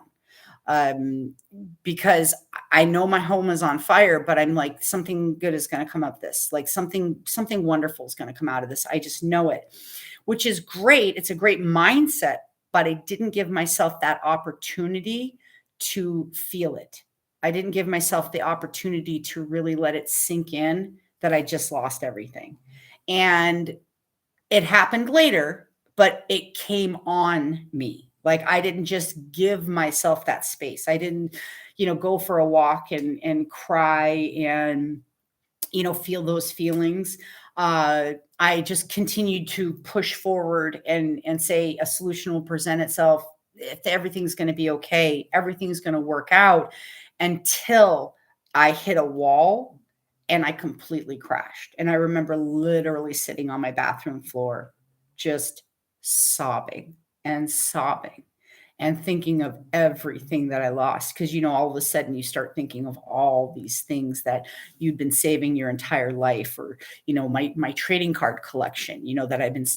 Speaker 1: Because I know my home is on fire, but I'm like, something good is going to come of this. Like something wonderful is going to come out of this. I just know it, which is great. It's a great mindset, but I didn't give myself that opportunity to feel it. I didn't give myself the opportunity to really let it sink in that I just lost everything. And it happened later, but it came on me. Like I didn't just give myself that space. I didn't, go for a walk and cry and, feel those feelings. I just continued to push forward and say a solution will present itself. If everything's going to be okay, everything's going to work out, until I hit a wall and I completely crashed. And I remember literally sitting on my bathroom floor, just sobbing and sobbing and thinking of everything that I lost. Because, all of a sudden you start thinking of all these things that you'd been saving your entire life, or, my trading card collection, that I've been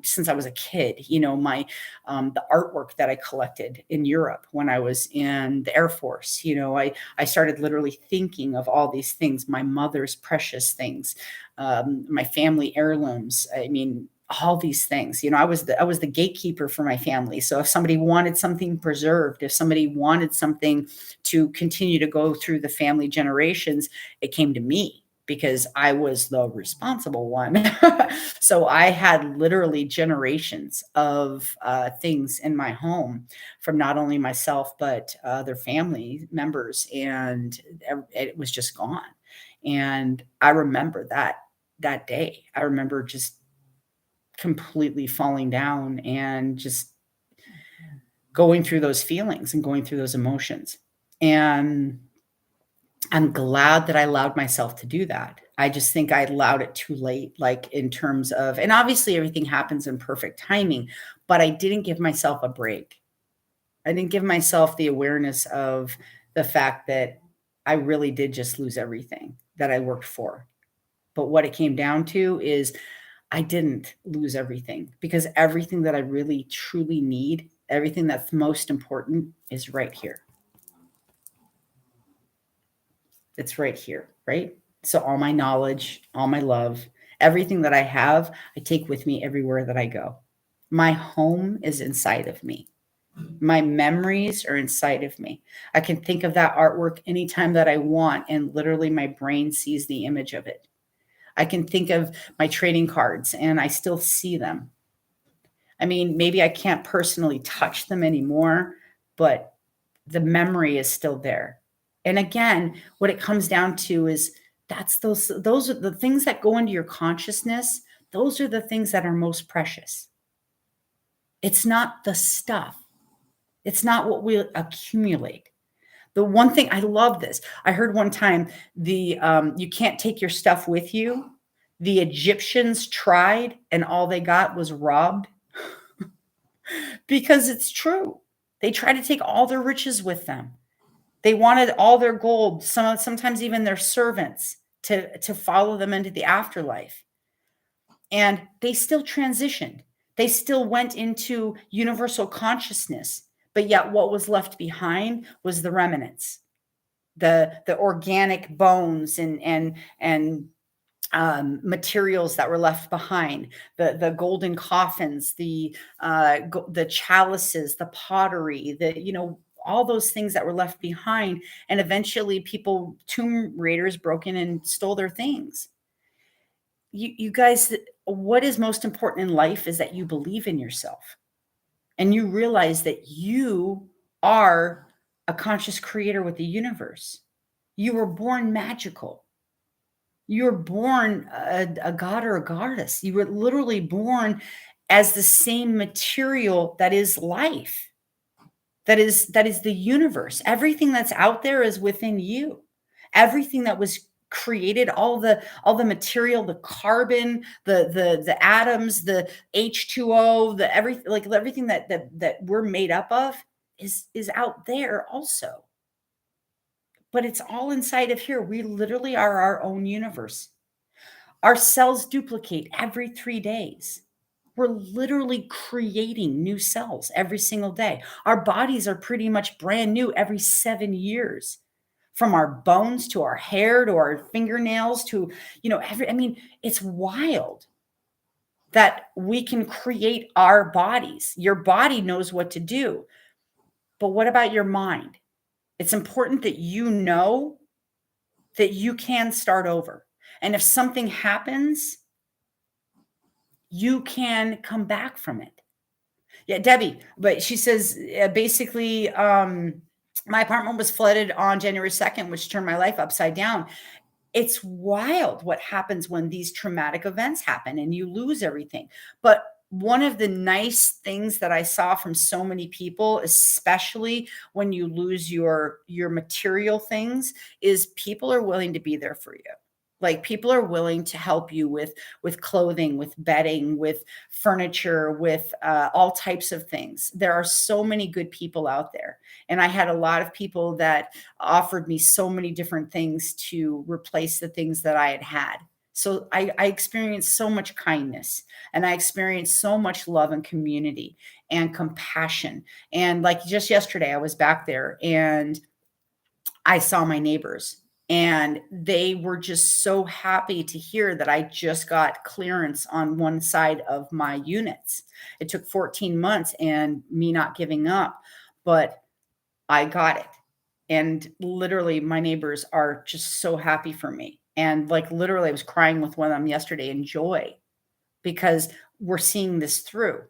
Speaker 1: since I was a kid, my, the artwork that I collected in Europe when I was in the Air Force. I started literally thinking of all these things, my mother's precious things, my family heirlooms. I mean, all these things. I was the gatekeeper for my family. So if somebody wanted something preserved, if somebody wanted something to continue to go through the family generations, it came to me because I was the responsible one. So I had literally generations of things in my home from not only myself, but their family members. And it was just gone. And I remember that day. I remember just completely falling down and just going through those feelings and going through those emotions. And I'm glad that I allowed myself to do that. I just think I allowed it too late, like in terms of, and obviously everything happens in perfect timing, but I didn't give myself a break. I didn't give myself the awareness of the fact that I really did just lose everything that I worked for. But what it came down to is I didn't lose everything, because everything that I really truly need, everything that's most important, is right here. It's right here, right? So all my knowledge, all my love, everything that I have, I take with me everywhere that I go. My home is inside of me. My memories are inside of me. I can think of that artwork anytime that I want, and literally my brain sees the image of it. I can think of my trading cards and I still see them. I mean, maybe I can't personally touch them anymore, but the memory is still there. And again, what it comes down to is those are the things that go into your consciousness. Those are the things that are most precious. It's not the stuff. It's not what we accumulate. The one thing, I love this. I heard one time, you can't take your stuff with you. The Egyptians tried and all they got was robbed. Because it's true. They try to take all their riches with them. They wanted all their gold, sometimes even their servants, to follow them into the afterlife. And they still transitioned. They still went into universal consciousness. But yet what was left behind was the remnants, the organic bones and materials that were left behind, the golden coffins, the chalices, the pottery, all those things that were left behind. And eventually tomb raiders broke in and stole their things. You guys, what is most important in life is that you believe in yourself. And you realize that you are a conscious creator with the universe. You were born magical. You were born a god or a goddess. You were literally born as the same material that is life, that is the universe. Everything that's out there is within you. Everything that was created all the material, the carbon, the atoms, the H2O, the everything, like everything that we're made up of is out there also. But it's all inside of here. We literally are our own universe. Our cells duplicate every 3 days. We're literally creating new cells every single day. Our bodies are pretty much brand new every 7 years. From our bones to our hair to our fingernails to, I mean, it's wild that we can create our bodies. Your body knows what to do. But what about your mind? It's important that you know that you can start over. And if something happens, you can come back from it. Yeah, Debbie, but she says basically, my apartment was flooded on January 2nd, which turned my life upside down. It's wild what happens when these traumatic events happen and you lose everything. But one of the nice things that I saw from so many people, especially when you lose your material things, is people are willing to be there for you. Like people are willing to help you with clothing, with bedding, with furniture, with all types of things. There are so many good people out there, and I had a lot of people that offered me so many different things to replace the things that I had had. So I experienced so much kindness, and I experienced so much love and community and compassion. And like just yesterday, I was back there and I saw my neighbors, and they were just so happy to hear that I just got clearance on one side of my units. It took 14 months and me not giving up, but I got it. And literally, my neighbors are just so happy for me. And like literally, I was crying with one of them yesterday in joy because we're seeing this through.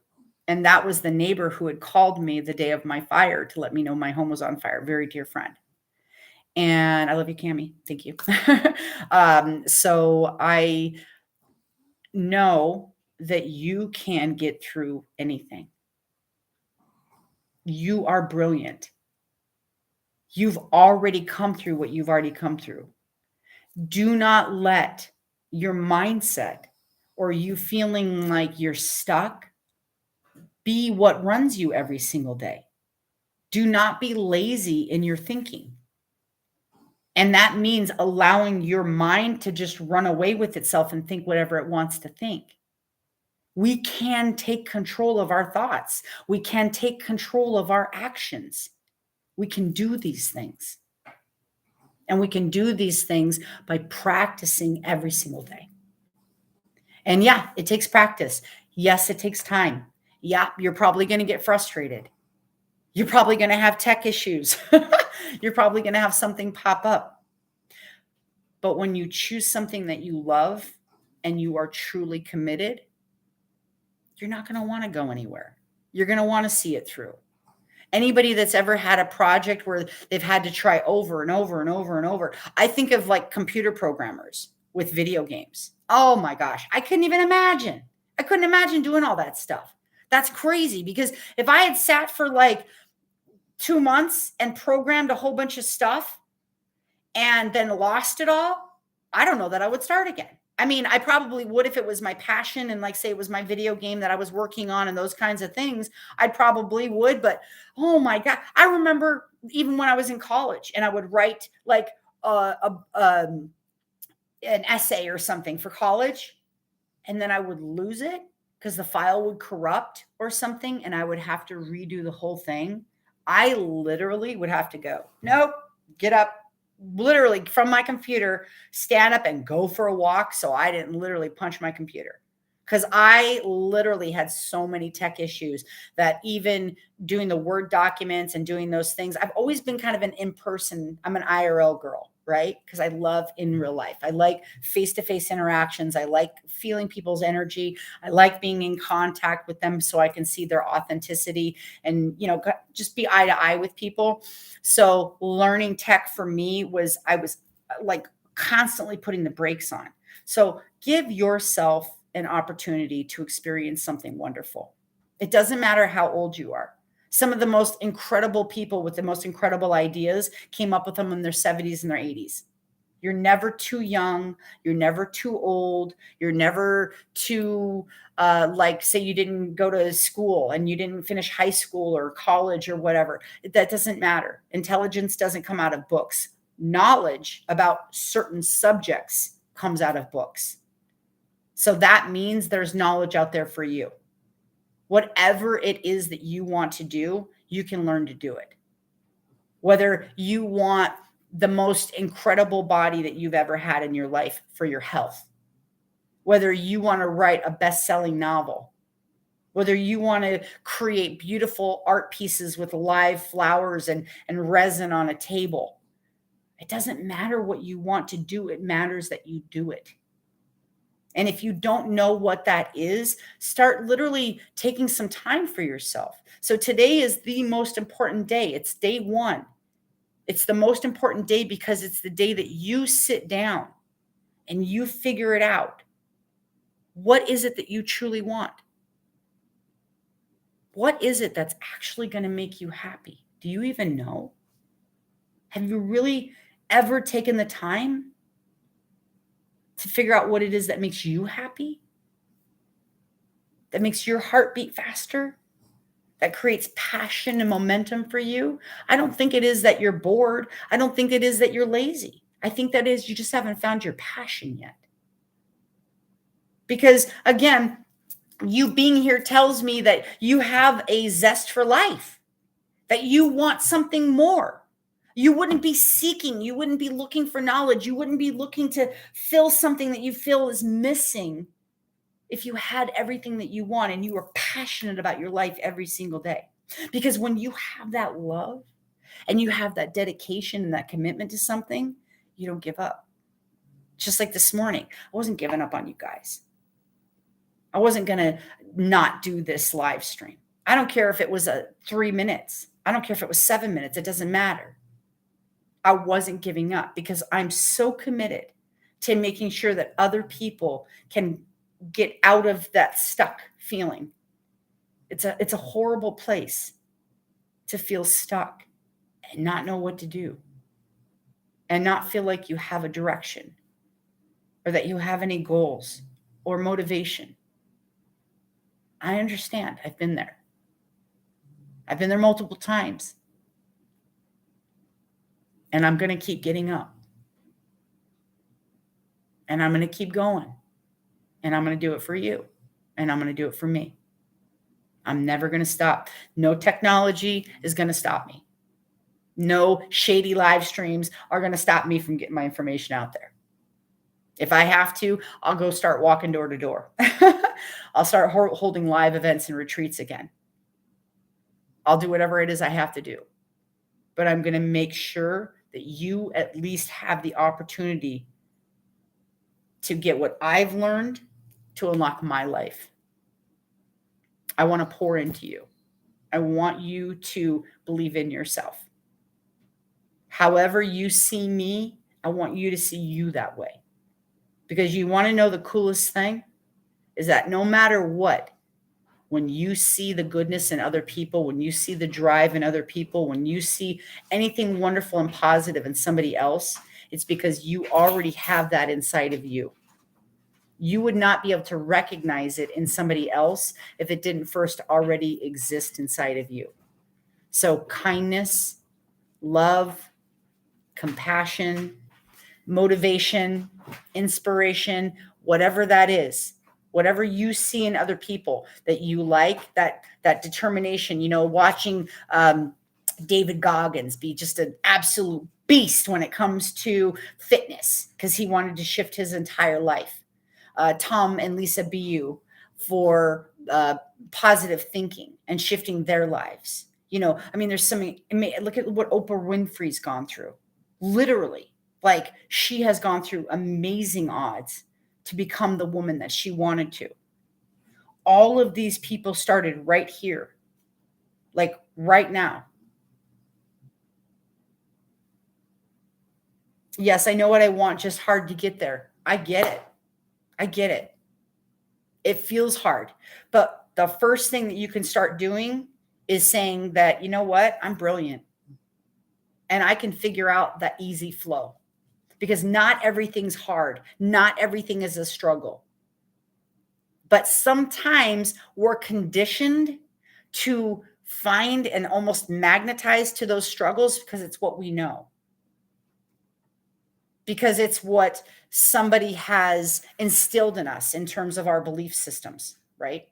Speaker 1: And that was the neighbor who had called me the day of my fire to let me know my home was on fire. Very dear friend. And I love you, Cami. Thank you. So I know that you can get through anything. You are brilliant. You've already come through what you've already come through. Do not let your mindset or you feeling like you're stuck be what runs you every single day. Do not be lazy in your thinking. And that means allowing your mind to just run away with itself and think whatever it wants to think. We can take control of our thoughts. We can take control of our actions. We can do these things. And we can do these things by practicing every single day. And yeah, it takes practice. Yes, it takes time. Yeah, you're probably going to get frustrated. You're probably going to have tech issues. You're probably going to have something pop up. But when you choose something that you love and you are truly committed, you're not going to want to go anywhere. You're going to want to see it through. Anybody that's ever had a project where they've had to try over and over and over and over. I think of like computer programmers with video games. Oh my gosh. I couldn't even imagine. I couldn't imagine doing all that stuff. That's crazy because if I had sat for like 2 months and programmed a whole bunch of stuff and then lost it all, I don't know that I would start again. I mean, I probably would if it was my passion and like say it was my video game that I was working on and those kinds of things, I probably would. But oh my God, I remember even when I was in college and I would write like an essay or something for college, and then I would lose it because the file would corrupt or something and I would have to redo the whole thing. I literally would have to go, nope, get up, literally from my computer, stand up and go for a walk so I didn't literally punch my computer. Because I literally had so many tech issues that even doing the Word documents and doing those things, I've always been kind of an in-person, I'm an IRL girl, right? Because I love in real life. I like face-to-face interactions. I like feeling people's energy. I like being in contact with them so I can see their authenticity and, just be eye to eye with people. So learning tech for me I was like constantly putting the brakes on. So give yourself an opportunity to experience something wonderful. It doesn't matter how old you are. Some of the most incredible people with the most incredible ideas came up with them in their 70s and their 80s. You're never too young. You're never too old. You're never too, like, say you didn't go to school and you didn't finish high school or college or whatever. That doesn't matter. Intelligence doesn't come out of books. Knowledge about certain subjects comes out of books. So that means there's knowledge out there for you. Whatever it is that you want to do, you can learn to do it. Whether you want the most incredible body that you've ever had in your life for your health, whether you want to write a best-selling novel, whether you want to create beautiful art pieces with live flowers and resin on a table. It doesn't matter what you want to do. It matters that you do it. And if you don't know what that is, start literally taking some time for yourself. So today is the most important day. It's day one. It's the most important day because it's the day that you sit down and you figure it out. What is it that you truly want? What is it that's actually going to make you happy? Do you even know? Have you really ever taken the time to figure out what it is that makes you happy? That makes your heart beat faster? That creates passion and momentum for you? I don't think it is that you're bored. I don't think it is that you're lazy. I think that is you just haven't found your passion yet. Because again, you being here tells me that you have a zest for life, that you want something more. You wouldn't be seeking, you wouldn't be looking for knowledge, you wouldn't be looking to fill something that you feel is missing if you had everything that you want and you were passionate about your life every single day. Because when you have that love and you have that dedication and that commitment to something, you don't give up. Just like this morning, I wasn't giving up on you guys. I wasn't going to not do this live stream. I don't care if it was 3 minutes. I don't care if it was 7 minutes. It doesn't matter. I wasn't giving up because I'm so committed to making sure that other people can get out of that stuck feeling. It's a horrible place to feel stuck and not know what to do and not feel like you have a direction or that you have any goals or motivation. I understand. I've been there. I've been there multiple times. And I'm going to keep getting up. And I'm going to keep going. And I'm going to do it for you. And I'm going to do it for me. I'm never going to stop. No technology is going to stop me. No shady live streams are going to stop me from getting my information out there. If I have to, I'll go start walking door to door. I'll start holding live events and retreats again. I'll do whatever it is I have to do. But I'm going to make sure that you at least have the opportunity to get what I've learned to unlock my life. I want to pour into you. I want you to believe in yourself. However you see me, I want you to see you that way. Because you want to know the coolest thing is that no matter what, when you see the goodness in other people, when you see the drive in other people, when you see anything wonderful and positive in somebody else, it's because you already have that inside of you. You would not be able to recognize it in somebody else if it didn't first already exist inside of you. So kindness, love, compassion, motivation, inspiration, whatever that is, whatever you see in other people that you like, that determination, watching David Goggins be just an absolute beast when it comes to fitness because he wanted to shift his entire life. Tom and Lisa Bu for positive thinking and shifting their lives. There's something, look at what Oprah Winfrey's gone through. Literally, like she has gone through amazing odds to become the woman that she wanted to. All of these people started right here, like right now. Yes, I know what I want, just hard to get there. I get it. It feels hard. But the first thing that you can start doing is saying that, you know what? I'm brilliant. And I can figure out that easy flow. because not everything's hard. Not everything is a struggle. But sometimes we're conditioned to find and almost magnetize to those struggles because it's what we know. Because it's what somebody has instilled in us in terms of our belief systems, right?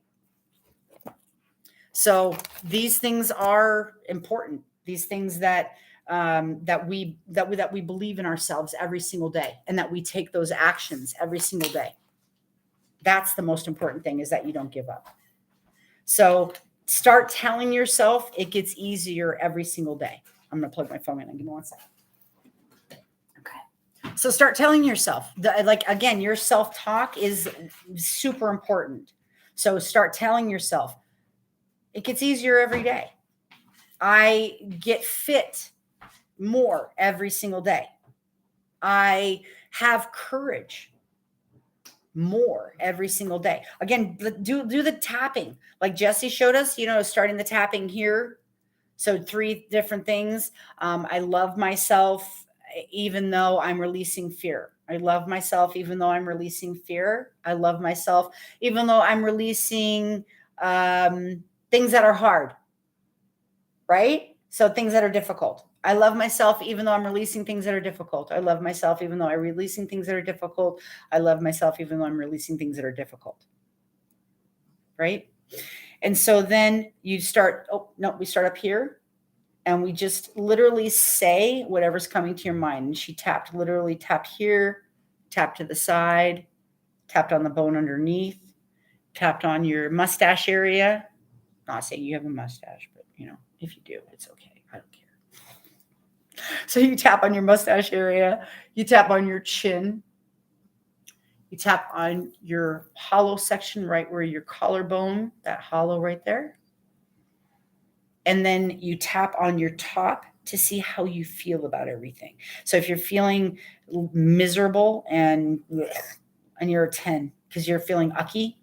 Speaker 1: So these things are important. These things that we believe in ourselves every single day, and that we take those actions every single day. That's the most important thing, is that you don't give up. So start telling yourself it gets easier every single day. I'm going to plug my phone in and give me 1 second. Okay. So start telling yourself, again, your self-talk is super important. So start telling yourself, it gets easier every day. I get fit more every single day. I have courage more every single day. Again, do the tapping like Jesse showed us, starting the tapping here. So 3 different things. I love myself even though I'm releasing fear. I love myself even though I'm releasing fear. I love myself even though I'm releasing things that are hard, right? So things that are difficult. I love myself even though I'm releasing things that are difficult. I love myself even though I'm releasing things that are difficult. I love myself even though I'm releasing things that are difficult. Right? And so then you start, we start up here, and we just literally say whatever's coming to your mind. And she literally tapped here, tapped to the side, tapped on the bone underneath, tapped on your mustache area. Not saying you have a mustache, but if you do, it's okay. I don't care. So you tap on your mustache area, you tap on your chin, you tap on your hollow section right where your collarbone, that hollow right there. And then you tap on your top to see how you feel about everything. So if you're feeling miserable and you're a 10 because you're feeling ucky,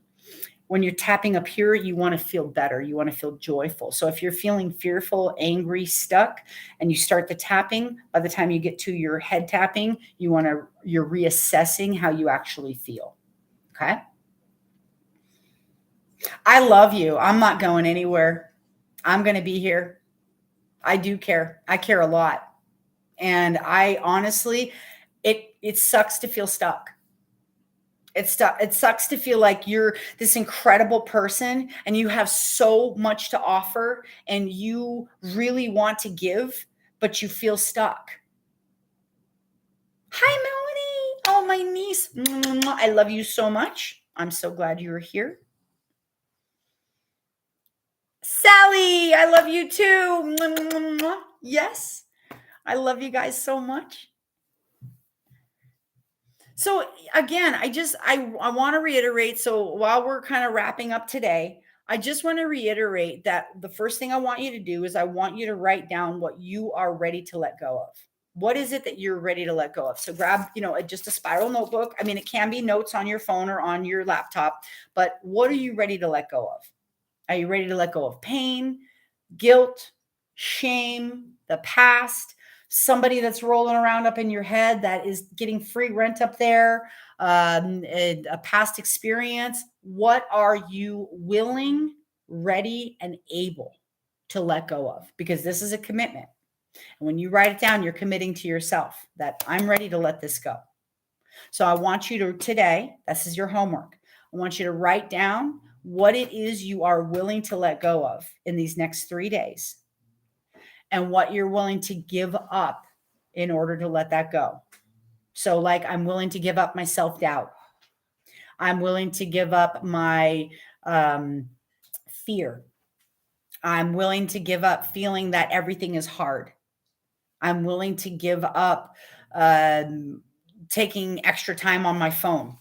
Speaker 1: when you're tapping up here, you want to feel better. You want to feel joyful. So if you're feeling fearful, angry, stuck, and you start the tapping, by the time you get to your head tapping, you're reassessing how you actually feel. Okay? I love you. I'm not going anywhere. I'm going to be here. I do care. I care a lot. And I honestly, it sucks to feel stuck. It sucks to feel like you're this incredible person and you have so much to offer and you really want to give, but you feel stuck. Hi, Melanie. Oh, my niece. I love you so much. I'm so glad you were here. Sally, I love you too. Yes, I love you guys so much. So again, I want to reiterate. So while we're kind of wrapping up today, I just want to reiterate that the first thing I want you to do is I want you to write down what you are ready to let go of. What is it that you're ready to let go of? So grab, just a spiral notebook. I mean, it can be notes on your phone or on your laptop, but what are you ready to let go of? Are you ready to let go of pain, guilt, shame, the past? Somebody that's rolling around up in your head that is getting free rent up there, a past experience. What are you willing, ready, and able to let go of? Because this is a commitment. And when you write it down, you're committing to yourself that I'm ready to let this go. So I want you to today, this is your homework. I want you to write down what it is you are willing to let go of in these next 3 days, and what you're willing to give up in order to let that go. So like, I'm willing to give up my self-doubt. I'm willing to give up my fear. I'm willing to give up feeling that everything is hard. I'm willing to give up taking extra time on my phone.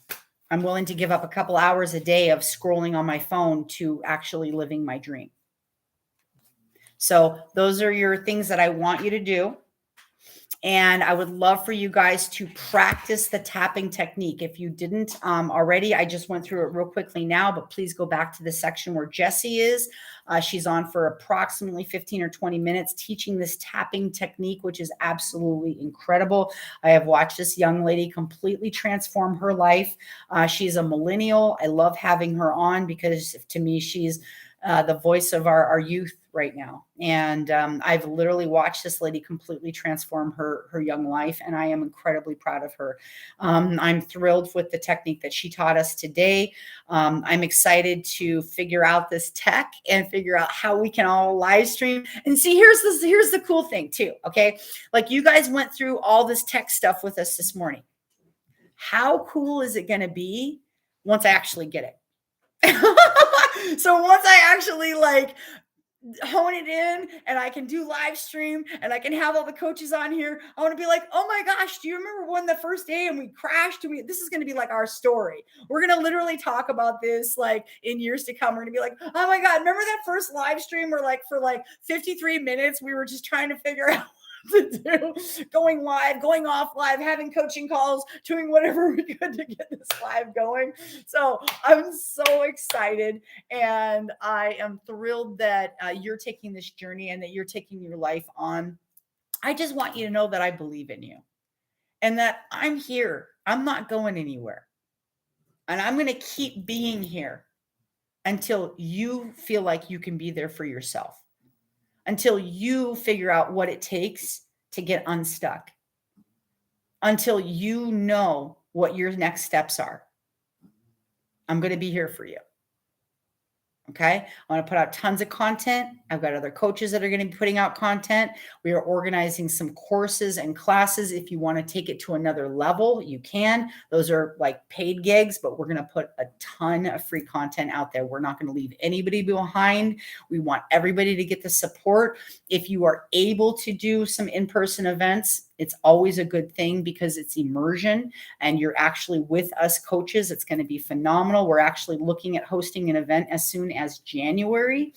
Speaker 1: I'm willing to give up a couple hours a day of scrolling on my phone to actually living my dream. So those are your things that I want you to do. And I would love for you guys to practice the tapping technique. If you didn't already, I just went through it real quickly now, but please go back to the section where Jessie is. She's on for approximately 15 or 20 minutes teaching this tapping technique, which is absolutely incredible. I have watched this young lady completely transform her life. She's a millennial. I love having her on because to me, she's the voice of our youth right now. And I've literally watched this lady completely transform her young life, and I am incredibly proud of her. I'm thrilled with the technique that she taught us today. I'm excited to figure out this tech and figure out how we can all live stream. And see, here's the cool thing too. Okay, like you guys went through all this tech stuff with us this morning. How cool is it going to be once I actually get it? So once I actually like hone it in and I can do live stream and I can have all the coaches on here, I want to be like, oh my gosh, do you remember when the first day and we crashed? This is going to be like our story. We're going to literally talk about this like in years to come. We're going to be like, oh my God, remember that first live stream where like for like 53 minutes, we were just trying to figure out to do, going live, going off live, having coaching calls, doing whatever we could to get this live going. So I'm so excited, and I am thrilled that you're taking this journey and that you're taking your life on. I just want you to know that I believe in you and that I'm here. I'm not going anywhere, and I'm going to keep being here until you feel like you can be there for yourself, until you figure out what it takes to get unstuck, until you know what your next steps are. I'm going to be here for you. Okay. I want to put out tons of content. I've got other coaches that are going to be putting out content. We are organizing some courses and classes. If you want to take it to another level, you can. Those are like paid gigs, but we're going to put a ton of free content out there. We're not going to leave anybody behind. We want everybody to get the support. If you are able to do some in-person events, it's always a good thing because it's immersion and you're actually with us coaches. It's going to be phenomenal. We're actually looking at hosting an event as soon as January.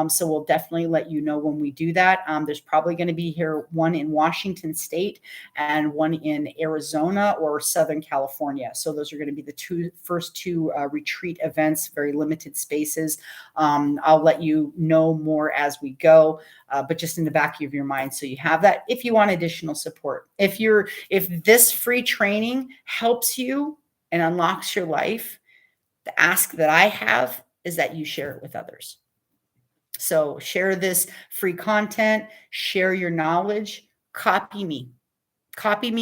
Speaker 1: So we'll definitely let you know when we do that. There's probably going to be here one in Washington State and one in Arizona or Southern California. So those are going to be the first two retreat events, very limited spaces. I'll let you know more as we go, but just in the back of your mind. So you have that if you want additional support. If this free training helps you and unlocks your life, the ask that I have is that you share it with others. So share this free content, share your knowledge, copy me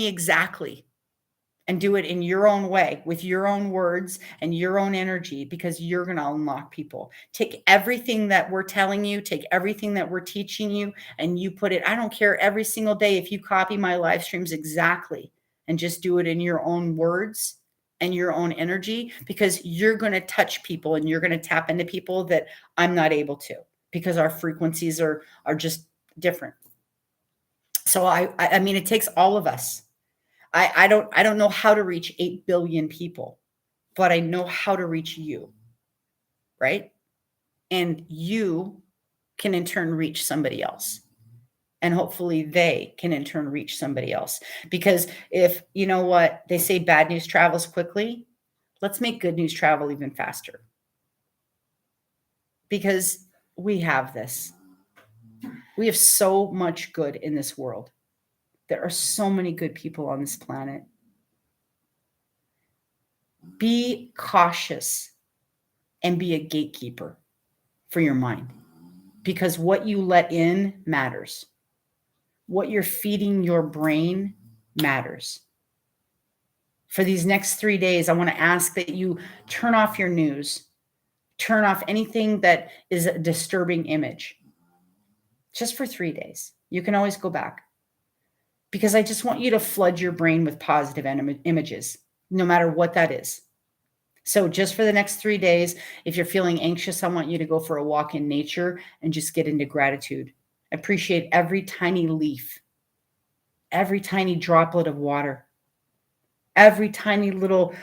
Speaker 1: exactly, and do it in your own way with your own words and your own energy, because you're going to unlock people. Take everything that we're telling you, take everything that we're teaching you, and you put it, I don't care, every single day, if you copy my live streams exactly and just do it in your own words and your own energy, because you're going to touch people and you're going to tap into people that I'm not able to, because our frequencies are just different. So I mean, it takes all of us. I don't know how to reach 8 billion people, but I know how to reach you, right? And you can in turn reach somebody else. And hopefully they can in turn reach somebody else. Because if, you know what, they say bad news travels quickly, let's make good news travel even faster. Because we have this. We have so much good in this world. There are so many good people on this planet. Be cautious and be a gatekeeper for your mind, because what you let in matters. What you're feeding your brain matters. For these next 3 days, I want to ask that you turn off your news, turn off anything that is a disturbing image, just for 3 days. You can always go back, because I just want you to flood your brain with positive images, no matter what that is. So just for the next 3 days, if you're feeling anxious, I want you to go for a walk in nature and just get into gratitude. Appreciate every tiny leaf, every tiny droplet of water, every tiny little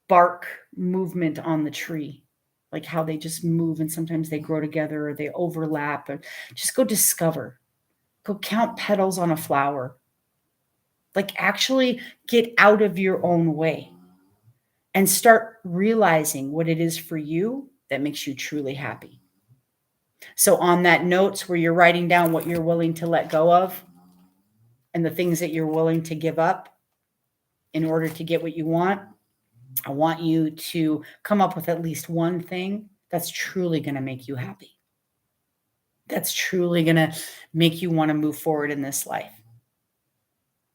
Speaker 1: bark movement on the tree, like how they just move and sometimes they grow together or they overlap. Or just go discover. Go count petals on a flower. Like actually get out of your own way and start realizing what it is for you that makes you truly happy. So on that notes where you're writing down what you're willing to let go of and the things that you're willing to give up in order to get what you want, I want you to come up with at least one thing that's truly going to make you happy. That's truly going to make you want to move forward in this life.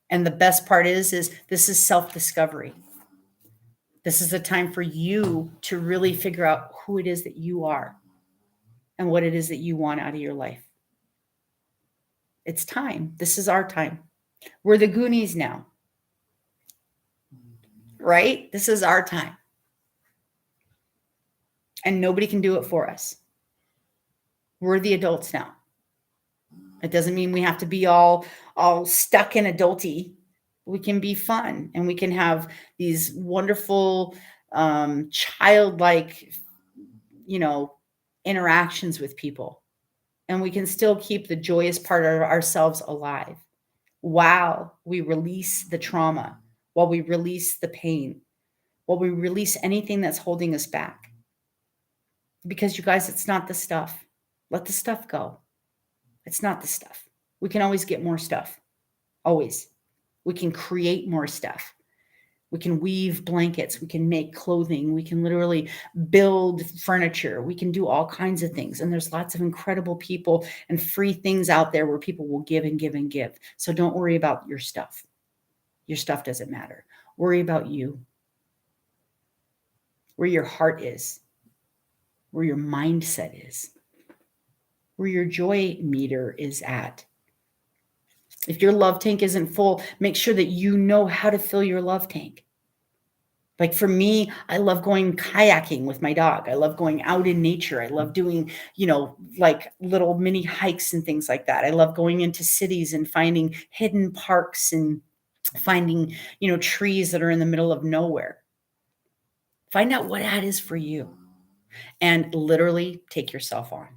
Speaker 1: And the best part is this is self-discovery. This is a time for you to really figure out who it is that you are and what it is that you want out of your life. It's time. This is our time. We're the Goonies now, right? This is our time. And nobody can do it for us. We're the adults now. It doesn't mean we have to be all stuck in adulty. We can be fun and we can have these wonderful, childlike, interactions with people. And we can still keep the joyous part of ourselves alive while we release the trauma, while we release the pain, while we release anything that's holding us back. Because you guys, it's not the stuff. Let the stuff go. It's not the stuff. We can always get more stuff. Always. We can create more stuff. We can weave blankets. We can make clothing. We can literally build furniture. We can do all kinds of things. And there's lots of incredible people and free things out there where people will give and give and give. So don't worry about your stuff. Your stuff doesn't matter. Worry about you. Where your heart is. Where your mindset is. Where your joy meter is at. If your love tank isn't full, make sure that you know how to fill your love tank. Like for me, I love going kayaking with my dog. I love going out in nature. I love doing, like little mini hikes and things like that. I love going into cities and finding hidden parks and finding, trees that are in the middle of nowhere. Find out what that is for you and literally take yourself on.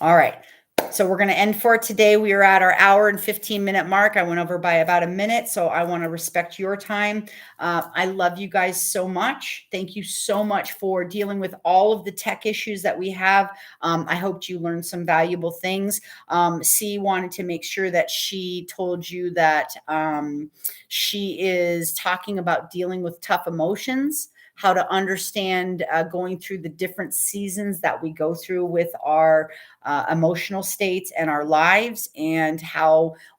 Speaker 1: All right. So we're going to end for today. We are at our hour and 15-minute mark. I went over by about a minute, so I want to respect your time. I love you guys so much. Thank you so much for dealing with all of the tech issues that we have. I hoped you learned some valuable things. C wanted to make sure that she told you that she is talking about dealing with tough emotions, how to understand going through the different seasons that we go through with our emotional states and our lives, and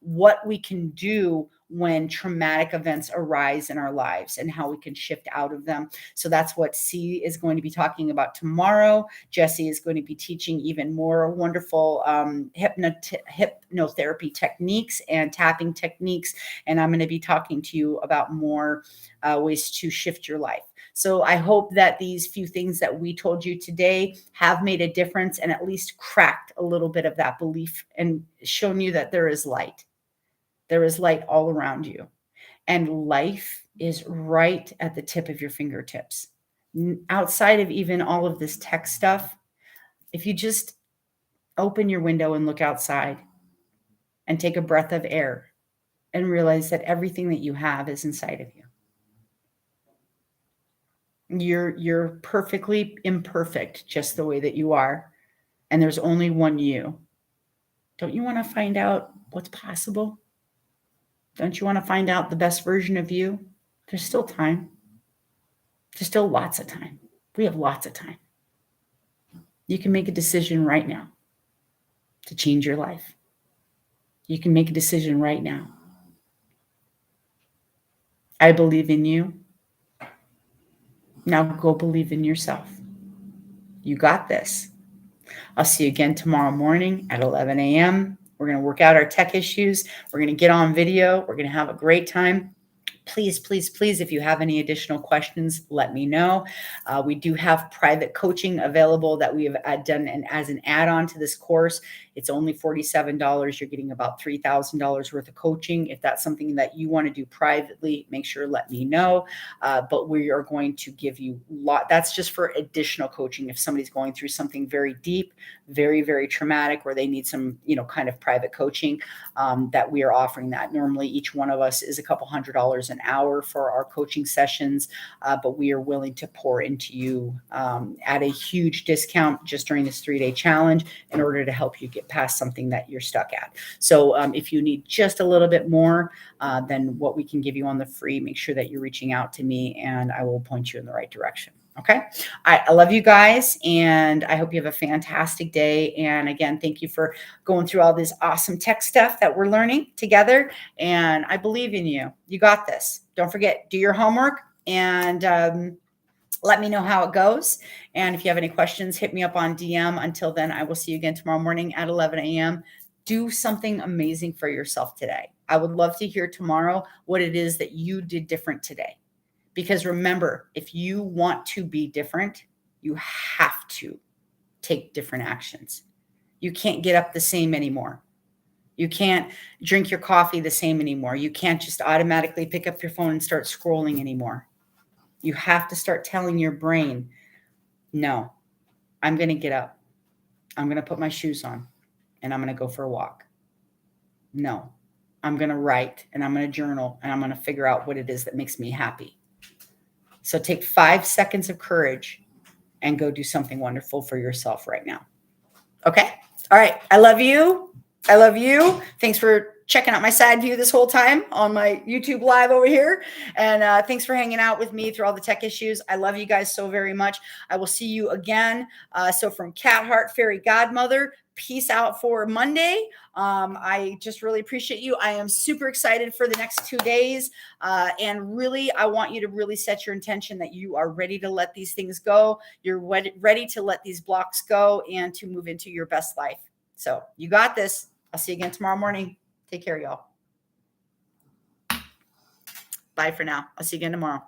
Speaker 1: what we can do when traumatic events arise in our lives and how we can shift out of them. So that's what C is going to be talking about tomorrow. Jessie is going to be teaching even more wonderful hypnotherapy techniques and tapping techniques. And I'm going to be talking to you about more ways to shift your life. So I hope that these few things that we told you today have made a difference and at least cracked a little bit of that belief and shown you that there is light. There is light all around you. And life is right at the tip of your fingertips. Outside of even all of this tech stuff, if you just open your window and look outside and take a breath of air and realize that everything that you have is inside of you. You're perfectly imperfect just the way that you are. And there's only one you. Don't you want to find out what's possible? Don't you want to find out the best version of you? There's still time. There's still lots of time. We have lots of time. You can make a decision right now to change your life. You can make a decision right now. I believe in you. Now go believe in yourself. You got this. I'll see you again tomorrow morning at 11 a.m. We're going to work out our tech issues. We're going to get on video. We're going to have a great time. Please, please, please, if you have any additional questions, let me know. We do have private coaching available that we have done as an add-on to this course. It's only $47. You're getting about $3,000 worth of coaching. If that's something that you want to do privately, make sure let me know. But we are going to give you that's just for additional coaching. If somebody's going through something very deep, very, very traumatic, where they need some, kind of private coaching, that we are offering that. Normally, each one of us is a couple $100 an hour for our coaching sessions, but we are willing to pour into you at a huge discount just during this 3-day challenge in order to help you get past something that you're stuck at. So if you need just a little bit more than what we can give you on the free, make sure that you're reaching out to me and I will point you in the right direction. Okay. All right. I love you guys and I hope you have a fantastic day. And again, thank you for going through all this awesome tech stuff that we're learning together. And I believe in you. You got this. Don't forget, do your homework and let me know how it goes. And if you have any questions, hit me up on DM. Until then, I will see you again tomorrow morning at 11 a.m. Do something amazing for yourself today. I would love to hear tomorrow what it is that you did different today. Because remember, if you want to be different, you have to take different actions. You can't get up the same anymore. You can't drink your coffee the same anymore. You can't just automatically pick up your phone and start scrolling anymore. You have to start telling your brain, no, I'm going to get up. I'm going to put my shoes on and I'm going to go for a walk. No, I'm going to write and I'm going to journal and I'm going to figure out what it is that makes me happy. So take 5 seconds of courage and go do something wonderful for yourself right now. Okay. All right. I love you. I love you. Thanks for checking out my side view this whole time on my YouTube live over here. And thanks for hanging out with me through all the tech issues. I love you guys so very much. I will see you again. So from Cat Heart Fairy Godmother, peace out for Monday. I just really appreciate you. I am super excited for the next 2 days. And really, I want you to really set your intention that you are ready to let these things go. You're ready to let these blocks go and to move into your best life. So you got this. I'll see you again tomorrow morning. Take care, y'all. Bye for now. I'll see you again tomorrow.